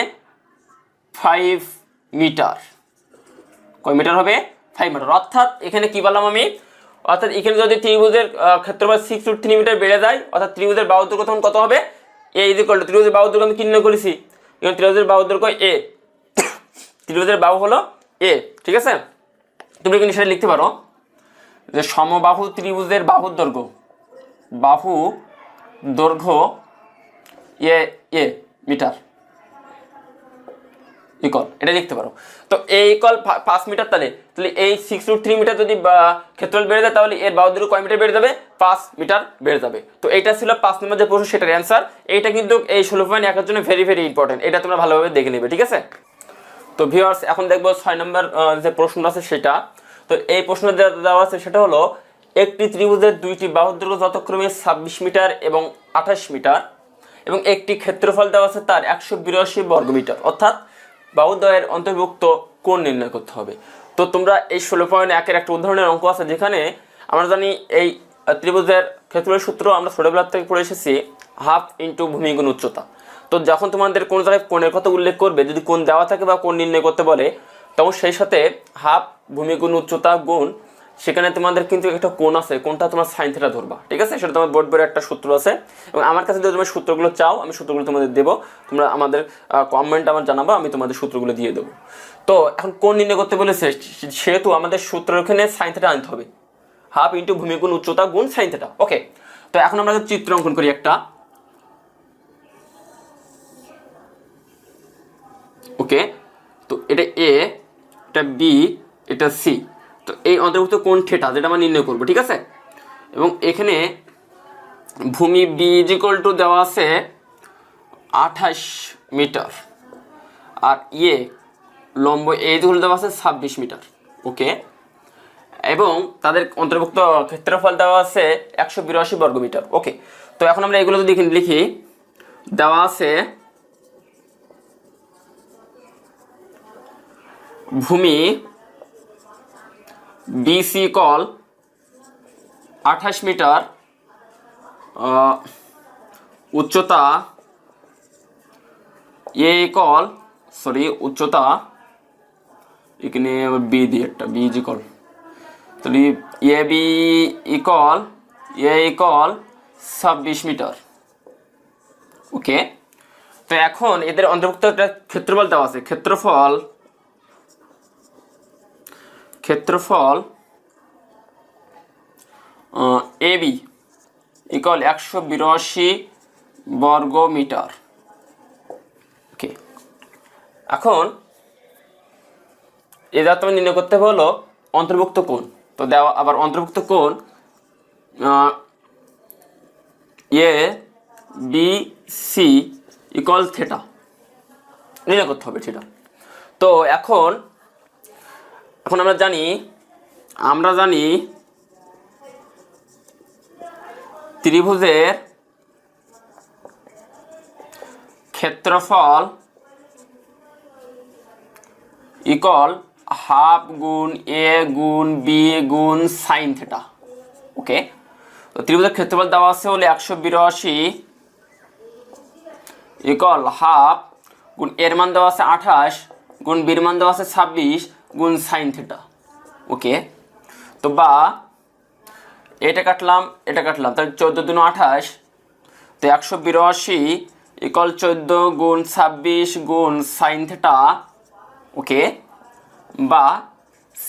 5 মিটার। কয় মিটার হবে 5 মিটার। অর্থাৎ এখানে কি বললাম আমি, অর্থাৎ এখানে যদি ত্রিভুজের ক্ষেত্রফল 6√3 মিটার বেড়ে যায়, অর্থাৎ ত্রিভুজের বাহুর দৈর্ঘ্য তখন কত হবে, a ইকুয়াল টু ত্রিভুজের বাহুর দৈর্ঘ্য আমি কি নির্ণয় করেছি, এবং ত্রিভুজের বাহুর দৈর্ঘ্য a, ত্রিভুজের বাহু হলো a, ঠিক আছে? তুমি কিন্তু সেটা লিখতে পারো যে সমবাহু ত্রিভুজের বাহুর দৈর্ঘ্য, বাহু দৈর্ঘ্য a মিটার ইকুয়াল, এটা লিখতে পারো। তো a ইকুয়াল 5 মিটার, তাহলে এই 6√3 মিটার যদি ক্ষেত্রফল বেড়ে যায়, তাহলে এর বাহু দৈর্ঘ্য কয় মিটার বেড়ে যাবে, 5 মিটার বেড়ে যাবে। তো এইটা ছিল 5 নম্বর যে প্রশ্ন, সেটার অ্যান্সার। এইটা কিন্তু এই 16.1 জন্য ভেরি ভেরি ইম্পর্টেন্ট, এটা তোমরা ভালোভাবে দেখে নেবে, ঠিক আছে? তো ভিউয়ার্স, এখন দেখবো 6 নম্বর যে প্রশ্নটা আছে সেটা। তো এই প্রশ্ন দেওয়া আছে সেটা হলো, একটি ত্রিভুজের দুইটি বাহুর দৈর্ঘ্য যথাক্রমে 26 মিটার এবং 28 মিটার, এবং একটি ক্ষেত্রফল দেওয়া আছে তার 182 বর্গমিটার, অর্থাৎ বাহুদ্বয়ের অন্তর্ভুক্ত কোণ নির্ণয় করতে হবে। তো তোমরা এই 16.1 একটা উদাহরণের অঙ্ক আছে, যেখানে আমরা জানি এই ত্রিভুজের ক্ষেত্রফলের সূত্র আমরা ছোটবেলা থেকে পড়ে এসেছি, হাফ ইন্টু ভূমি গুণ উচ্চতা। তো যখন তোমাদের কোনো জায়গায় কোণের কথা উল্লেখ করবে, যদি কোণ দেওয়া থাকে বা কোণ নির্ণয় করতে বলে, তখন সেই সাথে হাফ ভূমি গুণ উচ্চতা গুণ, সেখানে তোমাদের কিন্তু একটা কোণ আছে, কোণটা তোমার সাইন থিটা ধরবা, ঠিক আছে? সেটা তোমার বোর্ড বইয়ের একটা সূত্র আছে, এবং আমার কাছে যদি তুমি সূত্রগুলো চাও, আমি সূত্রগুলো তোমাদের দেবো, তোমরা আমাদের কমেন্ট আমার জানাবো, আমি তোমাদের সূত্রগুলো দিয়ে দেবো। তো এখন কোণ নির্ণয় করতে বলেছে, সেহেতু আমাদের সূত্র এখানে সাইন থিটা আনতে হবে, হাফ ইন্টু ভূমি গুণ উচ্চতা গুণ সাইন থিটা। ওকে, তো এখন আমরা চিত্র অঙ্কন করি একটা। ওকে, তো এটা এ, এটা বি, এটা সি। তো এই অন্তর্ভুক্ত কোণ থিটা যেটা আমরা নির্ণয় করবো, ঠিক আছে? এবং এখানে ভূমি বি ইকুয়াল টু দেওয়া আছে 28 মিটার, আর লম্ব এ ইকুয়াল দেওয়া আছে 26 মিটার। ওকে, এবং তাদের অন্তর্ভুক্ত ক্ষেত্রফল দেওয়া আছে 182 বর্গমিটার। ওকে, তো এখন আমরা এগুলো যদি লিখি, দেওয়া আছে ভূমি BC ইকুয়াল 28 মিটার, উচ্চতা উচ্চতা এখানে বি দিয়ে একটা বি ইকুয়াল, তাহলে AB ইকুয়াল 26 মিটার। ওকে, তো এখন এদের অন্তর্ভুক্ত একটা ক্ষেত্রফল দেওয়া আছে, ক্ষেত্রফল ক্ষেত্রফল এবি ইকুয়াল 182 বর্গ মিটার। ওকে, এখন এটা তুমি নির্ণয় করতে হলো অন্তর্ভুক্ত কোণ। তো দেওয়া আবার অন্তর্ভুক্ত কোণ A B C equal theta নির্ণয় করতে হবে থিটা। তো এখন আমরা জানি ত্রিভুজের ক্ষেত্রফল ইকুয়াল হাফ গুণ এ গুণ বি গুণ সাইন থিটা। ওকে, তো ত্রিভুজের ক্ষেত্রফল দেওয়া আছে হলে 182 ইকুয়াল হাফ গুণ এর মান দেওয়া আছে 28 গুণ বির মান দেওয়া আছে 26 গুণ সাইন থিটা। ওকে, তো বা এটা কাটলাম তাহলে 14 দুগুণ 28, তো 182 ইকুয়াল 14 গুণ 26 গুণ সাইন থিটা। ওকে, বা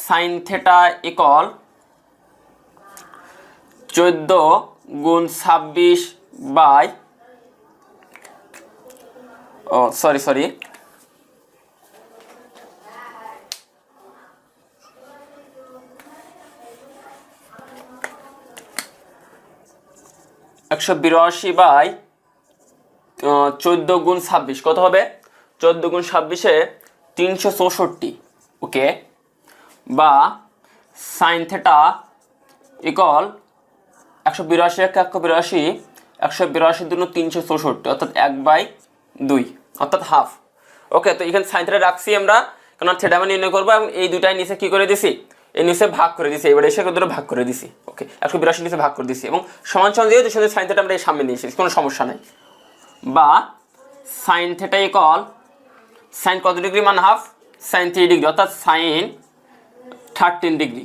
সাইন থিটা ইকুয়াল 14 গুণ 26 বাই সরি 182 বাই 14 গুণ 26 কত হবে? 14 গুণ 26 364। ওকে, বা সাইন থিটা ইকুয়াল 182 182 দুগুণ 364 অর্থাৎ 1/2 অর্থাৎ হাফ। ওকে, তো এখানে সাইন থিটা রাখছি আমরা, কারণ থিটা মান নির্ণয় করবো এবং এই দুটাই নিচে কি করে দিছি, এই নিচে ভাগ করে দিছি, এবারে এসে দুটো ভাগ করে দিছি। ওকে, 182 নিচে ভাগ করে দিছি এবং সমান দিয়ে দুশো সাইন থিটা আমরা এই সামনে নিয়ে এসেছি, কোনো সমস্যা নাই। বা সাইন থিটা ইকুয়াল সাইন কত ডিগ্রি মান হাফ, সাইন 3 ডিগ্রি অর্থাৎ সাইন 13 ডিগ্রি।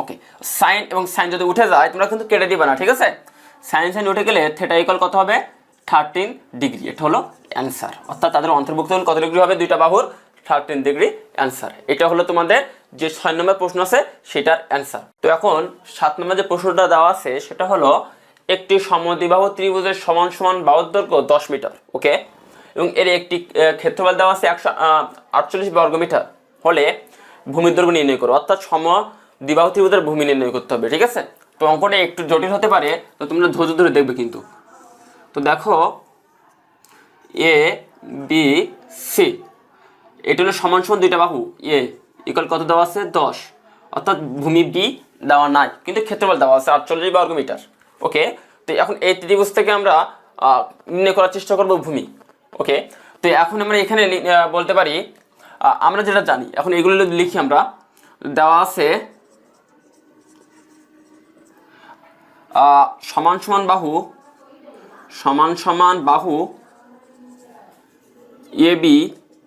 ওকে, সাইন এবং সাইন যদি উঠে যায় তোমরা কিন্তু কেটে দিবে না, ঠিক আছে? সাইন উঠে গেলে থিটা ইকুয়াল কত হবে? 13 ডিগ্রি। এটা হলো অ্যান্সার, অর্থাৎ তাদের অন্তর্ভুক্ত কত ডিগ্রি হবে? দুইটা বাহুর 13 ডিগ্রি অ্যান্সার। এটা হলো তোমাদের যে 6 নম্বর প্রশ্ন আছে সেটার অ্যান্সার। তো এখন 7 নম্বর যে প্রশ্নটা দেওয়া আছে সেটা হলো একটি সমদ্বিবাহু ত্রিভুজের সমান সমান বাহুর দৈর্ঘ্য 10 মিটার। ওকে, এবং এর একটি ক্ষেত্রফল দেওয়া আছে 148 বর্গমিটার হলে ভূমির দৈর্ঘ্য নির্ণয় করো, অর্থাৎ সমদ্বিবাহু ত্রিভুজের ভূমি নির্ণয় করতে হবে। ঠিক আছে, তো অঙ্কটা একটু জটিল হতে পারে, তো তোমরা ধৈর্য ধরে দেখবে কিন্তু। তো দেখো এ বি সি এটা হলো সমান সমান দুইটা বাহু, এ ইকুয়াল কত দেওয়া আছে? 10, অর্থাৎ ভূমি বি দেওয়া নাই কিন্তু ক্ষেত্রফল দেওয়া আছে 48 বর্গমিটার। ওকে, তো এখন এই ত্রিভুজ থেকে আমরা নির্ণয় করার চেষ্টা করব ভূমি। ওকে, তো এখন আমরা এখানে বলতে পারি আমরা যেটা জানি, এখন এগুলো লিখি আমরা। দেওয়া আছে সমান সমান বাহু A B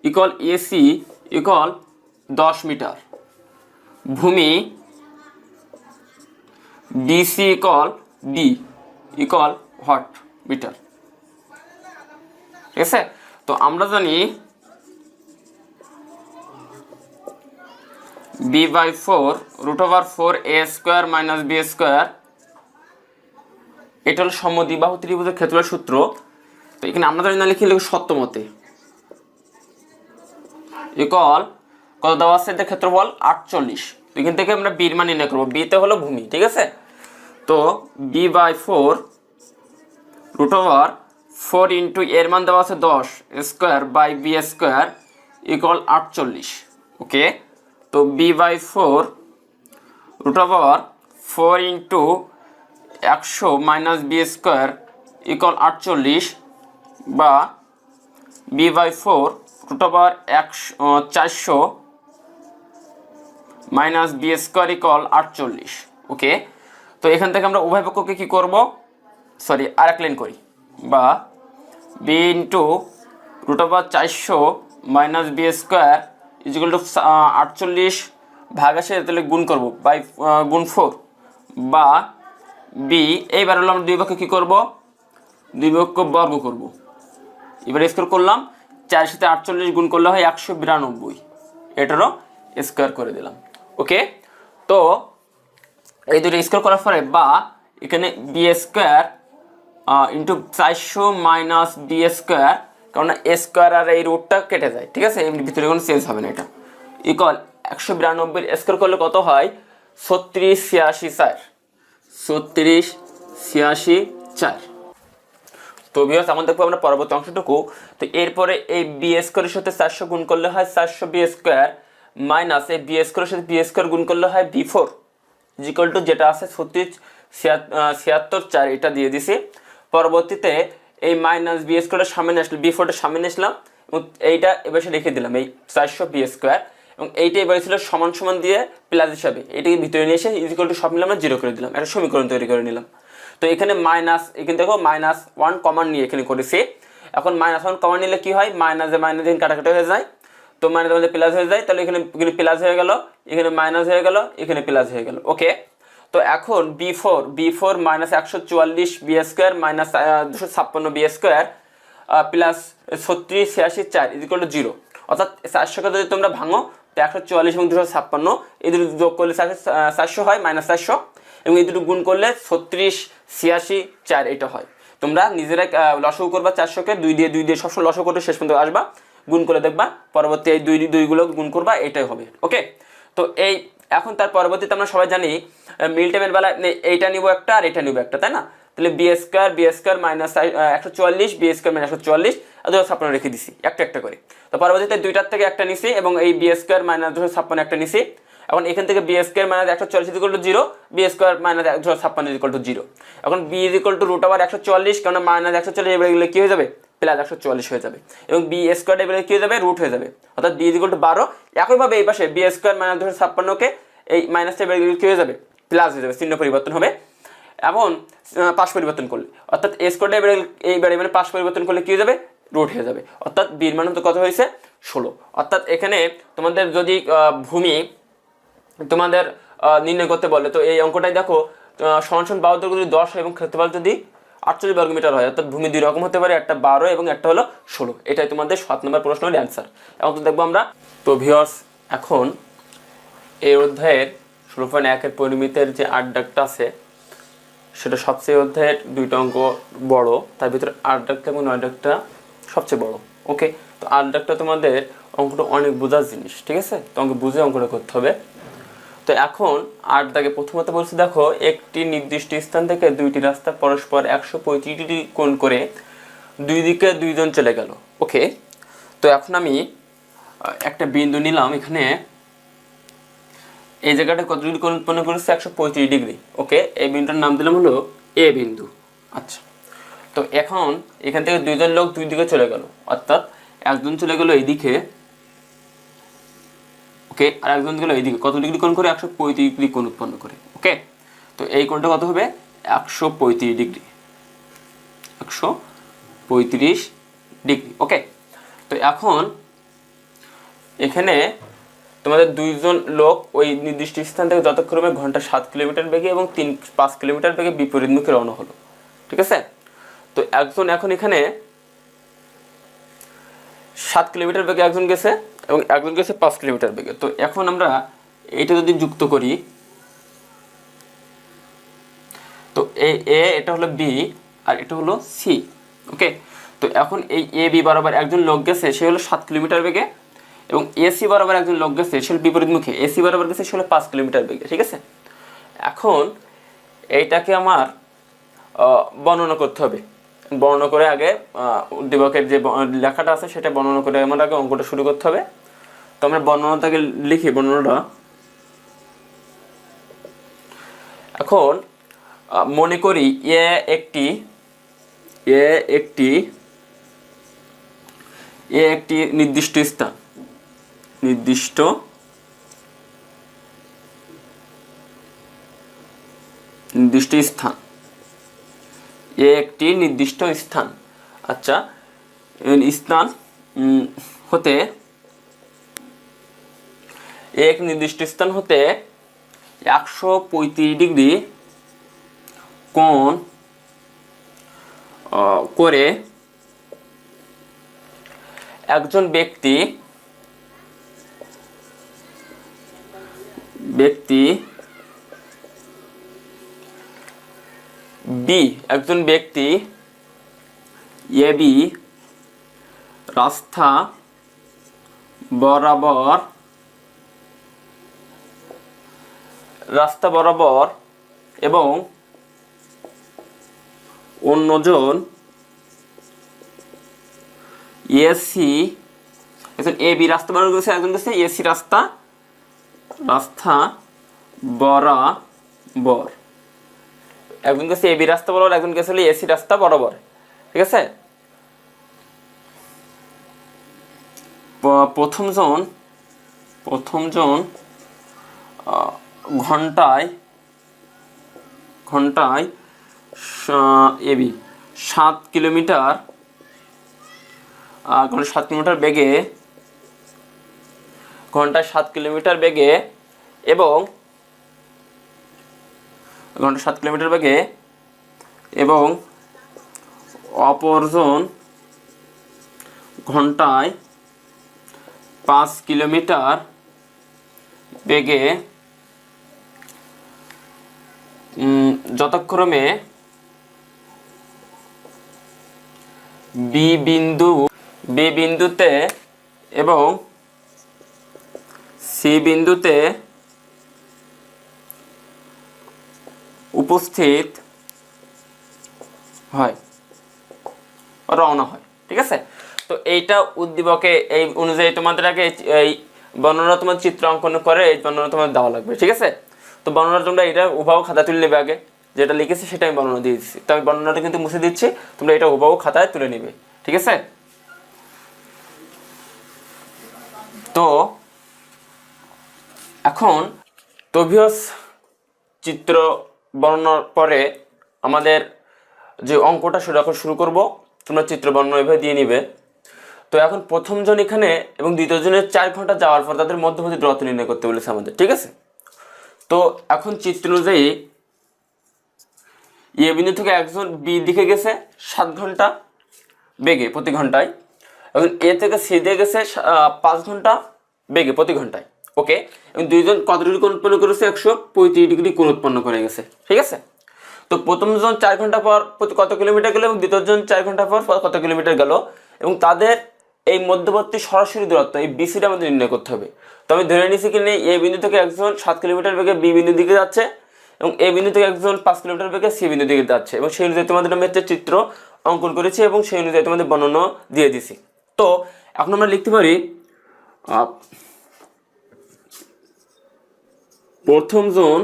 equal AC equal 10 metre, ভূমি বিসি ইকুয়াল বি ইকুয়াল হট মিটার। ঠিক আছে, তো আমরা জানি b/4 √4 a² - b², এটা হলো সমদ্বিবাহু ত্রিভুজের ক্ষেত্রফলের সূত্র। তো এখানে আমরা জানি না লিখে সত্যমতে ইকুয়াল কত দেওয়া আছে? এর ক্ষেত্রফল 48। তো এখান থেকে আমরা বির মান নির্ণয় করবো, বিতে হলো ভূমি। ঠিক আছে, তো b/4 √4 ইন্টু এর মান দেওয়া আছে 10 স্কোয়ার বাই b² ইকুয়াল 48। ওকে, তো b/4 √4 into 100 minus b² equal 48, বা b/4 √400 মাইনাস b² ইকুয়াল 48। ওকে, তো এখান থেকে আমরা উভয় পক্ষকে কী করব? সরি, আরেক লাইন করি, বা b into √400 minus b² equal to 48 ভাগ আসে, তাহলে গুণ করবো বাই গুণ 4, বা বি এইবার হলো আমরা দুই পক্ষে কী করবো? দুই পক্ষ বর্গ করবো। এবার স্কোয়ার করলাম, 4 সাথে 48 গুণ করলে হয় 192, এটারও স্কোয়ার করে দিলাম। ওকে, তো এই দুটো স্কোয়ার করার পরে বা এখানে B square into 400 minus B square, কারণ এ স্কোয়ার আর এই রুটটা কেটে যায়, ঠিক আছে, এমনি ভিতরে কোনো চেঞ্জ হবে না, এটা ইকুয়াল 192 স্কোয়ার করলে কত হয় 3686 4 তো ভিউয়ার্স আমরা দেখবো আমরা পরবর্তী অংশটুকু। তো এরপরে এই বি স্কোয়ারের সাথে 400 গুণ করলে হয় 400 বি স্কোয়ার মাইনাস এই বি স্কোয়ারের সাথে বি স্কোয়ার গুণ করলে হয় বি4 ইকুয়াল টু যেটা আছে 3676 এটা দিয়ে দিছি। পরবর্তীতে এই মাইনাস বি স্কোয়ারের সামনে আসলে বি4টা সামনে আসলাম এবং এইটা এবার রেখে দিলাম এই 400 বি স্কোয়ার, এবং এইটা এবার ছিল সমান সমান দিয়ে প্লাস হিসাবে এটাকে ভিতরে নিয়ে এসে ইকুয়াল টু সব মিলে আমরা 0 করে দিলাম, একটা সমীকরণ তৈরি করে নিলাম। তো এখানে মাইনাস, এখানে দেখো -1 কমন নিয়ে এখানে করেছি। এখন -1 কমন নিলে কি হয়, মাইনাসে মাইনাস দিন কাটাকাটি হয়ে যায়, তো মাইনাস মধ্যে প্লাস হয়ে যায়, তাহলে এখানে প্লাস হয়ে গেল, এখানে মাইনাস হয়ে গেল, এখানে প্লাস হয়ে গেল। ওকে, তো এখন বি4 minus 144 B square minus 256 B square plus 3686 equal to 0, অর্থাৎ 400কে যদি তোমরা ভাঙো তো 144 এবং 256 এই দুটো যোগ করলে 400 হয়, -400, এবং এই দুটো গুণ করলে 3686 এটা হয়। তোমরা নিজেরা লসাগু করবা 400কে 2 দিয়ে সবসময় লসাগু করতে শেষ পর্যন্ত আসবা, গুণ করে দেখবা, পরবর্তী এই দুইগুলো গুণ করবা, এটাই হবে। ওকে, তো এই এখন তার পরবর্তীতে আমরা সবাই জানি মিল টাইমের বেলা এইটা নিব একটা আর এটা নিব একটা, তাই না? তাহলে B square minus 144 B square minus 144 আর 256 রেখে দিছি একটা একটা করে। তো পরবর্তীতে দুইটার থেকে একটা নিছি এবং এই বি স্কোয়ার মাইনাস 256 একটা নিছি। এখন এখান থেকে B square minus 144 equal to 0, B square minus 256 equal to 0। এখন B is equal to root over 144, কারণ মাইনাস 144 এবারে গেলে কি হয়ে যাবে, প্লাস 144 হয়ে যাবে, এবং বি স্কোয়ার এবারে কি হয়ে যাবে, রুট হয়ে যাবে, অর্থাৎ বি ইজ ইকুয়াল টু 12। একইভাবে এই পাশে বি স্কোয়ার মাইনাস 256কে এই মাইনাসটা এবারে কি হয়ে যাবে, প্লাস হয়ে যাবে, চিহ্ন পরিবর্তন হবে। এখন পাশ পরিবর্তন করলে অর্থাৎ এ স্কোয়ারটা এইবারে মানে পাশ পরিবর্তন করলে কি হয়ে যাবে, রুট হয়ে যাবে, অর্থাৎ বির মান তো কত হয়েছে 16। অর্থাৎ এখানে তোমাদের যদি ভূমি তোমাদের নির্ণয় করতে বলে, তো এই অঙ্কটাই দেখো সমান 72 যদি 10 এবং ক্ষেত্রফল যদি 48 বর্গমিটার হয়, অর্থাৎ ভূমি দুই রকম হতে পারে, একটা 12 এবং একটা হলো 16। এটাই তোমাদের 7 নম্বর প্রশ্নের অ্যান্সার। এখন তো দেখবো আমরা। তো ভিউয়ার্স, এখন এই অধ্যায়ের 16.1 পরিমিতের যে 8 দাগটা আছে সেটা সবচেয়ে অধ্যায়ের দুইটা অঙ্ক বড়, তার ভিতরে 8 দাগটা এবং 9 দাগটা সবচেয়ে বড়। ওকে, তো 8 দাগটা তোমাদের অঙ্কটা অনেক বোঝার জিনিস, ঠিক আছে, তো অঙ্ক বুঝে অঙ্কটা করতে হবে। তো এখন 8 দাগে প্রথমত বলছি, দেখো একটি নির্দিষ্ট স্থান থেকে দুইটি রাস্তা পরস্পর 135 ডিগ্রি কোণ করে দুই দিকে দুইজন চলে গেল। ওকে, তো এখন আমি একটা বিন্দু নিলাম, এখানে এই জায়গাটা কত ডিগ্রি কোণ উৎপন্ন করেছে, 135 ডিগ্রি। ওকে, এই বিন্দুটার নাম দিলাম হলো এ বিন্দু। আচ্ছা, তো এখন এখান থেকে দুইজন লোক দুই দিকে চলে গেল, অর্থাৎ একজন চলে গেল এইদিকে, ওকে, আর একজন গেল এইদিকে, কত ডিগ্রি কোণ করে, 135 ডিগ্রি কোণ উৎপন্ন করে। ওকে, তো এই কোণটা কত হবে, 135 ডিগ্রি, 135 ডিগ্রি। ওকে, তো এখন এখানে তোমাদের দুইজন লোক ওই নির্দিষ্ট স্থান থেকে যথাক্রমে ঘন্টা 7 কিলোমিটার বেগে এবং 5 কিলোমিটার বেগে বিপরীত মুখে রওনা হলো, ঠিক আছে। তো একজন এখন এখানে 7 কিলোমিটার বেগে একজন গেছে এবং একজন গেছে 5 কিলোমিটার বেগে। তো এখন আমরা এইটা যদি যুক্ত করি, তো এটা হলো বি আর এটা হলো সি। ওকে, তো এখন এই এ বি বরাবর একজন লোক গেছে, সে হলো 7 কিলোমিটার বেগে, এবং এসি বরাবর একজন লোক গেছে, সে হলো বিপরীত মুখে, এসি বরাবর গেছে, সে হলো 5 কিলোমিটার বেগে, ঠিক আছে। এখন এইটাকে আমার বর্ণনা করতে হবে, বর্ণনা করে আগে উদ্দীপকের যে লেখাটা আছে সেটা বর্ণনা করে আমার আগে অঙ্কটা শুরু করতে হবে। তো আমরা বর্ণনাটাকে লিখি, বর্ণনাটা এখন মনে করি এ একটি নির্দিষ্ট স্থান, নির্দিষ্ট স্থান, একটি নির্দিষ্ট স্থান। আচ্ছা, স্থান হতে এক নির্দিষ্ট স্থান হতে 135 ডিগ্রি কোণ করে একজন ব্যক্তি বি একজন ব্যক্তি এ বি রাস্তা বরাবর এবং অন্যজন এসি, একজন এ বি রাস্তা বরাবর গেছে, একজন গেছে এসি রাস্তা বরাবর, একজন গেছে এ বি রাস্তা বরাবর, একজন গেছে এসি রাস্তা বরাবর। ঠিক আছে, প্রথম জন ঘন্টায় এবি 7 কিলোমিটার বেগে, ঘন্টায় 7 কিলোমিটার বেগে এবং অপরজন ঘন্টায় 5 কিলোমিটার বেগে যথাক্রমে বি বিন্দুতে এবং সি বিন্দুতে উপস্থিত হয়, রওনা হয়। ঠিক আছে, তো এইটা উদ্দীপকে এই অনুযায়ী তোমাদের আগে এই বর্ণনা তোমার চিত্র অঙ্কন করে এই বর্ণনা তোমার দেওয়া লাগবে। ঠিক আছে, তো বর্ণনা তোমরা এটা হুবহু খাতা তুলে নেবে, আগে যেটা লিখেছি সেটা আমি বর্ণনা দিয়ে দিচ্ছি, তো আমি বর্ণনাটা কিন্তু মুছে দিচ্ছি, তোমরা এটা হুবহু খাতায় তুলে নেবে। ঠিক আছে, তো এখন তবিয়স চিত্র বর্ণনার পরে আমাদের যে অঙ্কটা সেটা এখন শুরু করব। তোমরা চিত্র বর্ণনা এভাবে দিয়ে নিবে। তো এখন প্রথম জন এখানে এবং দ্বিতীয় জনের 4 ঘন্টা যাওয়ার পর তাদের মধ্যবর্তী দূরত্ব নির্ণয় করতে বলেছে আমাদের। ঠিক আছে, তো এখন চিত্র অনুযায়ী এ বিন্দু থেকে একজন বি দিকে গেছে 7 ঘন্টা বেগে প্রতি ঘন্টায়, এবং এ থেকে সি দিয়ে গেছে 5 ঘন্টা বেগে প্রতি ঘন্টায়। ওকে, এবং দুইজন কত ডিগ্রি কোণ উৎপন্ন করেছে? 135 ডিগ্রি কোণ উৎপন্ন করে গেছে। ঠিক আছে, তো প্রথম জন 4 ঘন্টা পর কত কিলোমিটার গেল এবং দ্বিতীয় জন 4 ঘন্টা পর কত কিলোমিটার গেল, এবং তাদের এই মধ্যবর্তী সরাসরি দূরত্ব এই বিসিটা আমাদের নির্ণয় করতে হবে। তো আমি ধরে নিয়েছি কি নেই, এ বিন্দু থেকে একজন 7 কিলোমিটার বেগে বি বিন্দু দিকে যাচ্ছে এবং এ বিন্দু থেকে একজন 5 কিলোমিটার বেগে সি বিন্দু দিকে যাচ্ছে, এবং সেই অনুযায়ী তোমাদের আমি একটা চিত্র অঙ্কন করেছি এবং সেই অনুযায়ী তোমাদের বর্ণনা দিয়ে দিছি। তো এখন আমরা লিখতে পারি প্রথম জন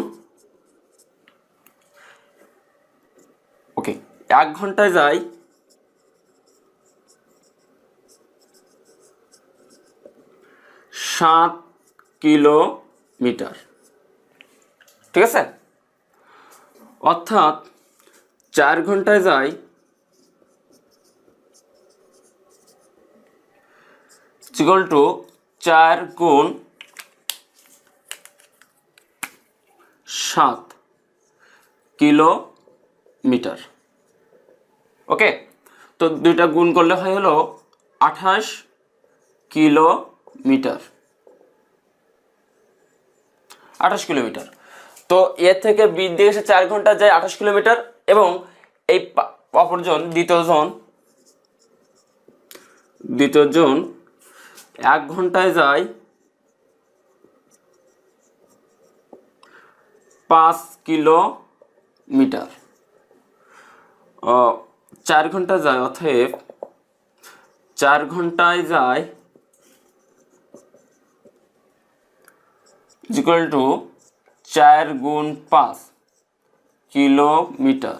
1 ঘন্টায় যায় 7 কিলোমিটার। ঠিক আছে, অর্থাৎ 4 ঘন্টায় যায় 4 গুণ 7 কিলোমিটার। ওকে, তো দুইটা গুণ করলে হয় হলো 28 কিলোমিটার। 28 কিলোমিটার। তো এ থেকে বি দিকে এসে 4 ঘন্টা যায় 28 কিলোমিটার, এবং এই অপরজন দ্বিতীয় জন 1 ঘন্টায় যায় 5 কিলোমিটার। 4 ঘন্টা যায়, অতএব 4 ঘন্টায় যায় ইকুয়াল টু 4 গুণ 5 কিলোমিটার,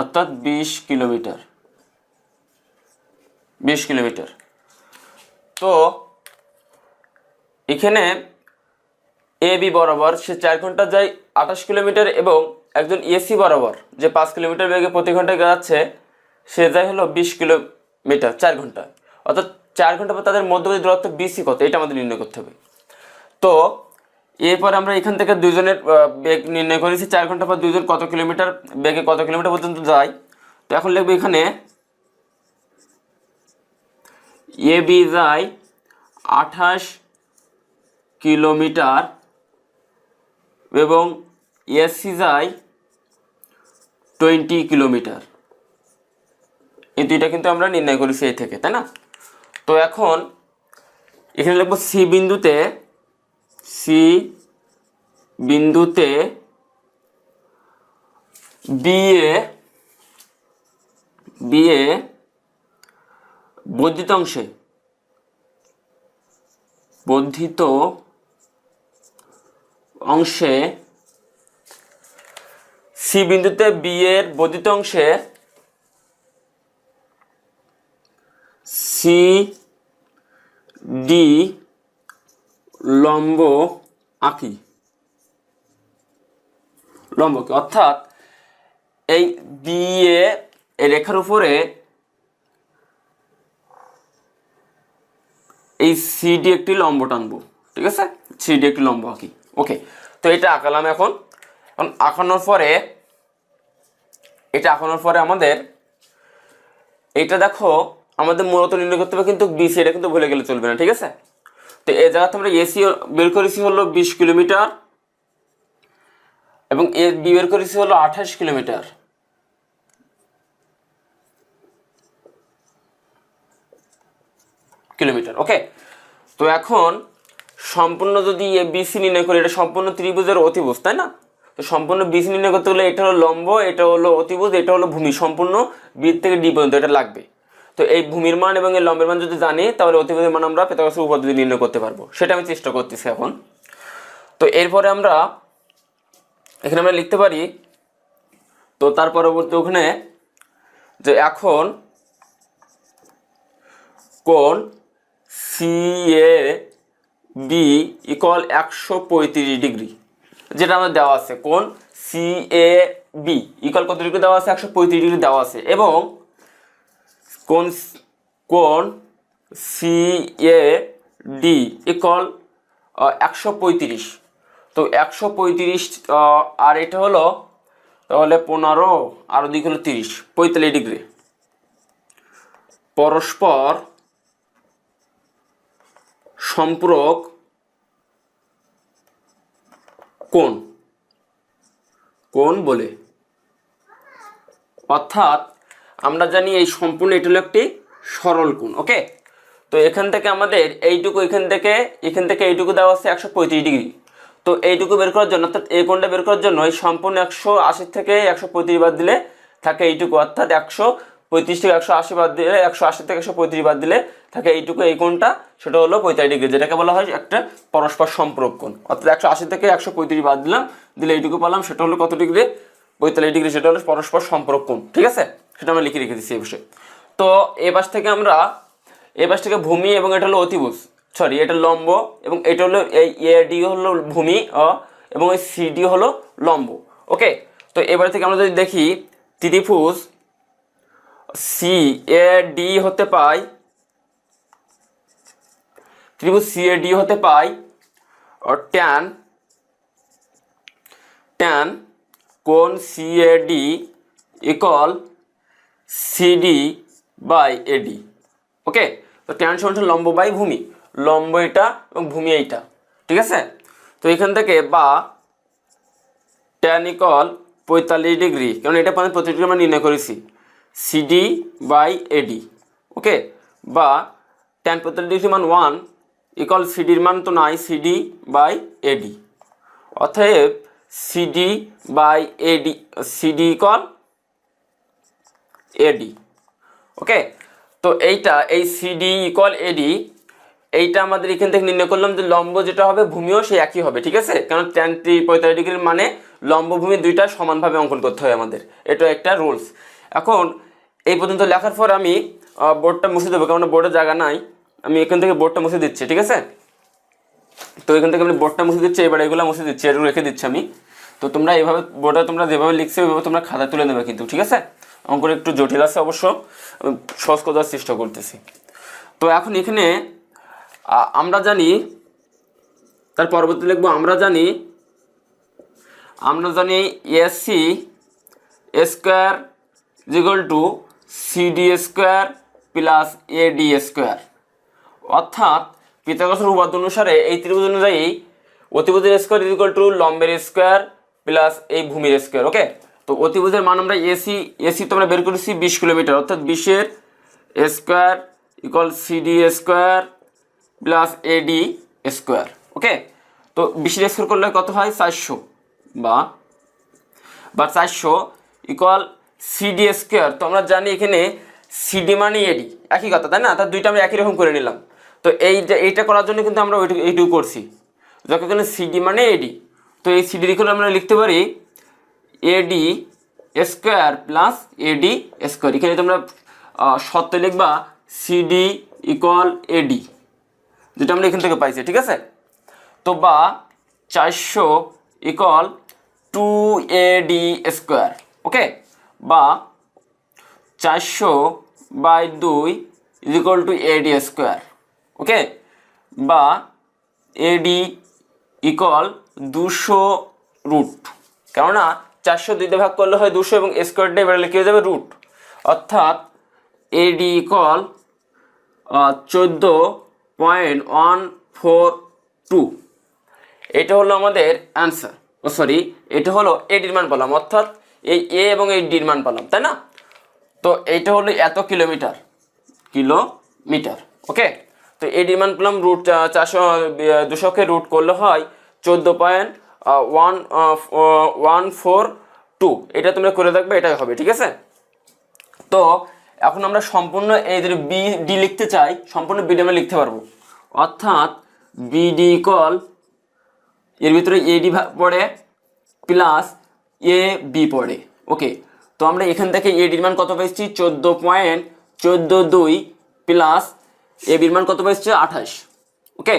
অর্থাৎ 20 কিলোমিটার। 20 কিলোমিটার। তো এখানে এ বি বরাবর সে 4 ঘন্টা যায় 28 কিলোমিটার, এবং একজন এসি বরাবর যে 5 কিলোমিটার বেগে প্রতি ঘন্টায় যাচ্ছে সে যায় হলো 20 কিলোমিটার 4 ঘন্টা, অর্থাৎ 4 ঘন্টা পর তাদের মধ্যবর্তী দূরত্ব বিসি কত, এটা আমাদের নির্ণয় করতে হবে। তো এরপর আমরা এখান থেকে দুইজনের বেগ নির্ণয় করেছি, 4 ঘন্টা পর দুইজন কত কিলোমিটার বেগে কত কিলোমিটার পর্যন্ত যায়। তো এখন লিখবো এখানে এ বি যায় 28 কিলোমিটার এবং এসি যায় 20 কিলোমিটার। এই দুইটা কিন্তু আমরা নির্ণয় করেছি এই থেকে, তাই না? তো এখন এখানে লিখবো সি বিন্দুতে বিএ বর্ধিত অংশে সি বিন্দুতে বি এর বর্ধিত অংশে সি ডি লম্ব আঁকি। অর্থাৎ এই বি এ রেখার উপরে এই সিডি একটি লম্ব টানবো, ঠিক আছে? সিডি একটি লম্ব আঁকি। ওকে, তো এটা আঁকালাম। এখন আঁকানোর পরে আমাদের এটা দেখো, আমাদের মূলত নির্ণয় করতে হবে কিন্তু বিসি, এটা কিন্তু ভুলে গেলে চলবে না, ঠিক আছে? তো এই জায়গাতে আমরা এসি বের করেছি হলো 20 কিলোমিটার এবং এ বি বের করেছি হলো 28 কিলোমিটার। ওকে, তো এখন সম্পূর্ণ যদি এ বিসি নির্ণয় করি, এটা সম্পূর্ণ ত্রিভুজের অতিভুজ, তাই না? তো সম্পূর্ণ বিসি নির্ণয় করতে হলে এটা হলো লম্ব, এটা হলো অতিভুজ, এটা হলো ভূমি, সম্পূর্ণ বি থেকে ডি পর্যন্ত এটা লাগবে। তো এই ভূমির মান এবং এই লম্বের মান যদি জানি, তাহলে অতিভুজের মান আমরা পিথাগোরাসের উপপাদ্য দিয়ে নির্ণয় করতে পারবো। সেটা আমি চেষ্টা করতেছি এখন। তো এরপরে আমরা এখানে আমরা লিখতে পারি, তো তার পরবর্তী ওখানে যে এখন কোণ CAB ইকুয়াল 135 ডিগ্রি, যেটা আমাদের দেওয়া আছে। কোণ CAB ইকুয়াল কত ডিগ্রি দেওয়া আছে? 135 ডিগ্রি দেওয়া আছে। এবং কোণ CAD ইকুয়াল 135। তো 135 আর এটা হলো তাহলে 15 আর দিক হলো 30, 45 ডিগ্রি। পরস্পর সম্পূরক কোণ বলে। অর্থাৎ আমরা জানি এই সম্পূর্ণ এটা হলো একটি সরল কোণ। ওকে, তো এখান থেকে আমাদের এইটুকু, এখান থেকে এইটুকু দেওয়া আছে 135 ডিগ্রি। তো এইটুকু বের করার জন্য, অর্থাৎ এই কোণটা বের করার জন্য এই সম্পূর্ণ 180 থেকে 135 বাদ দিলে থাকে এইটুকু, অর্থাৎ 135 থেকে 180 বাদ দিলে, 180 থেকে 135 বাদ দিলে থাকে এইটুকু, এই কোণটা সেটা হলো 45 ডিগ্রি, যেটাকে বলা হয় একটা পরস্পর সম্পূরক কোণ। অর্থাৎ 180 থেকে 135 বাদ দিলে এইটুকু পেলাম, সেটা হলো কত ডিগ্রি? 45 ডিগ্রি। সেটা হলো পরস্পর সম্পূরক কোণ, ঠিক আছে? সেটা আমরা লিখে রেখে দিচ্ছি এই বিষয়ে। তো এই পাশ থেকে ভূমি এবং এটা হলো অতিভুজ, সরি এটা লম্ব, এবং এটা হলো এই এডি হলো ভূমি এবং এই সিডি হলো লম্ব। ওকে, তো এবার থেকে আমরা যদি দেখি ত্রিভুজ সিএডি হতে পাই ট্যান কোণ CAD equal CD by AD. Okay, তো ট্যান সমান লম্ব বাই ভূমি, লম্ব এটা এবং ভূমি এইটা, ঠিক আছে? তো এখান থেকে বা ট্যান ইকুয়াল 45 ডিগ্রি, কারণ এটা মানে 45 ডিগ্রি আমরা নির্ণয় করেছি, সিডি বাই এডি। ওকে, বা ট্যান 45 ডিগ্রি মান 1 ইকুয়াল সিডির মান তো নাই, সিডি বাই এডি। অতএব CD by AD, CD equal AD. Okay, তো এইটা এই সিডি ইকুয়াল এডি, এইটা আমাদের এখান থেকে নির্ণয় করলাম যে লম্ব যেটা হবে ভূমিও সেই একই হবে, ঠিক আছে? কারণ ট্যান 45 ডিগ্রির মানে লম্ব ভূমি দুইটা সমানভাবে অঙ্কন করতে হয় আমাদের, এটা একটা রুলস। এখন এই পর্যন্ত লেখার পর আমি বোর্ডটা মুছে দেবো, কারণ বোর্ডের জায়গা নাই। আমি এখান থেকে বোর্ডটা মুছে দিচ্ছি, ঠিক আছে? তো এখান থেকে আমি বোর্ডটা মুছে দিচ্ছি, এবার এগুলো মুছে দিচ্ছি, এগুলো রেখে দিচ্ছি আমি। তো তোমরা এইভাবে বোর্ডে তোমরা যেভাবে লিখছো ওইভাবে তোমরা খাতায় তুলে নেবে কিন্তু, ঠিক আছে? অঙ্কটা একটু জটিল আছে অবশ্য, সহজ করার চেষ্টা করতেছি। তো এখন এখানে আমরা জানি, তার পরবর্তী লিখবো আমরা জানি AC square equal to CD square plus AD square. অর্থাৎ পিথাগোরাসের উপপাদ্য অনুসারে এই ত্রিভুজ অনুযায়ী অতিভুজের স্কোয়ার ইকুয়াল টু লম্বের স্কোয়ার প্লাস এই ভূমির স্কোয়ার। ওকে, তো অতিভুজের মান আমরা এসি তো আমরা বের করেছি 20 কিলোমিটার, অর্থাৎ 20-এর square equal CD square plus AD square. Okay, তো 20-এর স্কোয়ার করলে কত হয় 400 বা 400 ইকুয়াল সিডি স্কোয়ার। তো আমরা জানি এখানে সিডি মানে এডি একই কথা, তাই না? তার দুইটা আমরা একই রকম করে নিলাম। তো এইটা করার জন্য কিন্তু আমরা এইটুকু করছি, যখন এখানে সিডি মানে এডি, তো এই সিডি ইকুয়াল আমরা লিখতে পারি এডি স্কোয়ার প্লাস এডি স্কোয়ার। এখানে তোমরা সত্য লিখবা সিডি ইকুয়াল এডি, যেটা আমরা এখান থেকে পাইছি, ঠিক আছে? তো বা 400 ইকুয়াল 2AD স্কোয়ার। ওকে, বা 400/2 ইকুয়াল টু এডি স্কোয়ার। ওকে, বা এডি ইকুয়াল 200 রুট, কেননা 400 2 দিয়ে ভাগ করলে হয় 200 এবং স্কোয়ারটা এবার লিখে যাবে রুট, অর্থাৎ এডি ইকুয়াল 14.142। এটা হলো আমাদের অ্যান্সার। সরি, এটা হলো এডির মান পেলাম, অর্থাৎ এই এ এবং এই ডির মান পেলাম, তাই না? তো এইটা হলো এত কিলোমিটার। ওকে, তো এডির মান পেলাম রুট 200কে রুট করলে হয় 14.142। এটা তোমরা করে দেখবে, এটাই হবে, ঠিক আছে? তো এখন আমরা সম্পূর্ণ এই যদি বিডি লিখতে চাই, সম্পূর্ণ বিডি আমরা লিখতে পারবো, অর্থাৎ বিডি ইকুয়াল এর ভিতরে এডি পড়ে প্লাস এ বি পড়ে। ওকে, তো আমরা এখান থেকে এডির মান কত পাইছি 14.142 প্লাস এ বির মান কত পাইছি 28। ওকে,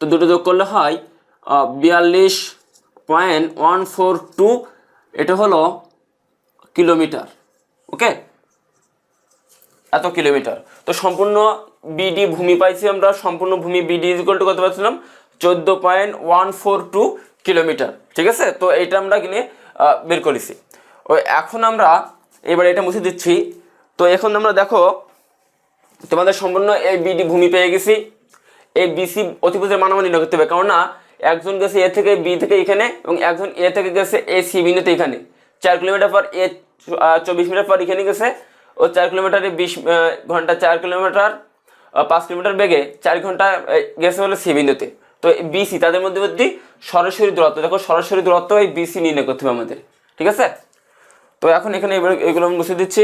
তো দুটো যোগ করলে হয় 42.142। এটা হলো কিলোমিটার। ওকে, এত কিলোমিটার। তো সম্পূর্ণ বিডি ভূমি পাইছি আমরা, সম্পূর্ণ ভূমি বিডি ইকুয়াল টু কত পাচ্ছিলাম 14.142 কিলোমিটার, ঠিক আছে? তো এইটা আমরা কিনে বের করেছি। এখন আমরা এবার এটা মুছে দিচ্ছি। তো এখন আমরা দেখো তোমাদের সম্পূর্ণ এই বিডি ভূমি পেয়ে গেছি। এই বিসি অতিভুজের মান আমরা নির্ণয় করতে হবে, কারণ না একজন গেছে এ থেকে বি থেকে এখানে এবং একজন এ থেকে গেছে এ সি বিন্দুতে এখানে। 4 কিলোমিটার পর এ 24 মিনিট পর এখানে গেছে, ও 4 কিলোমিটারে 20 ঘন্টা, 4 কিলোমিটার 5 কিলোমিটার বেগে 4 ঘন্টা গেছে হলো সি বিন্দুতে। তো বিসি তাদের মধ্যবর্তী সরাসরি দূরত্ব, দেখো সরাসরি দূরত্ব এই বিসি নির্ণয় করতে হবে আমাদের, ঠিক আছে? তো এখন এখানে এগুলো আমি মুছে দিচ্ছি।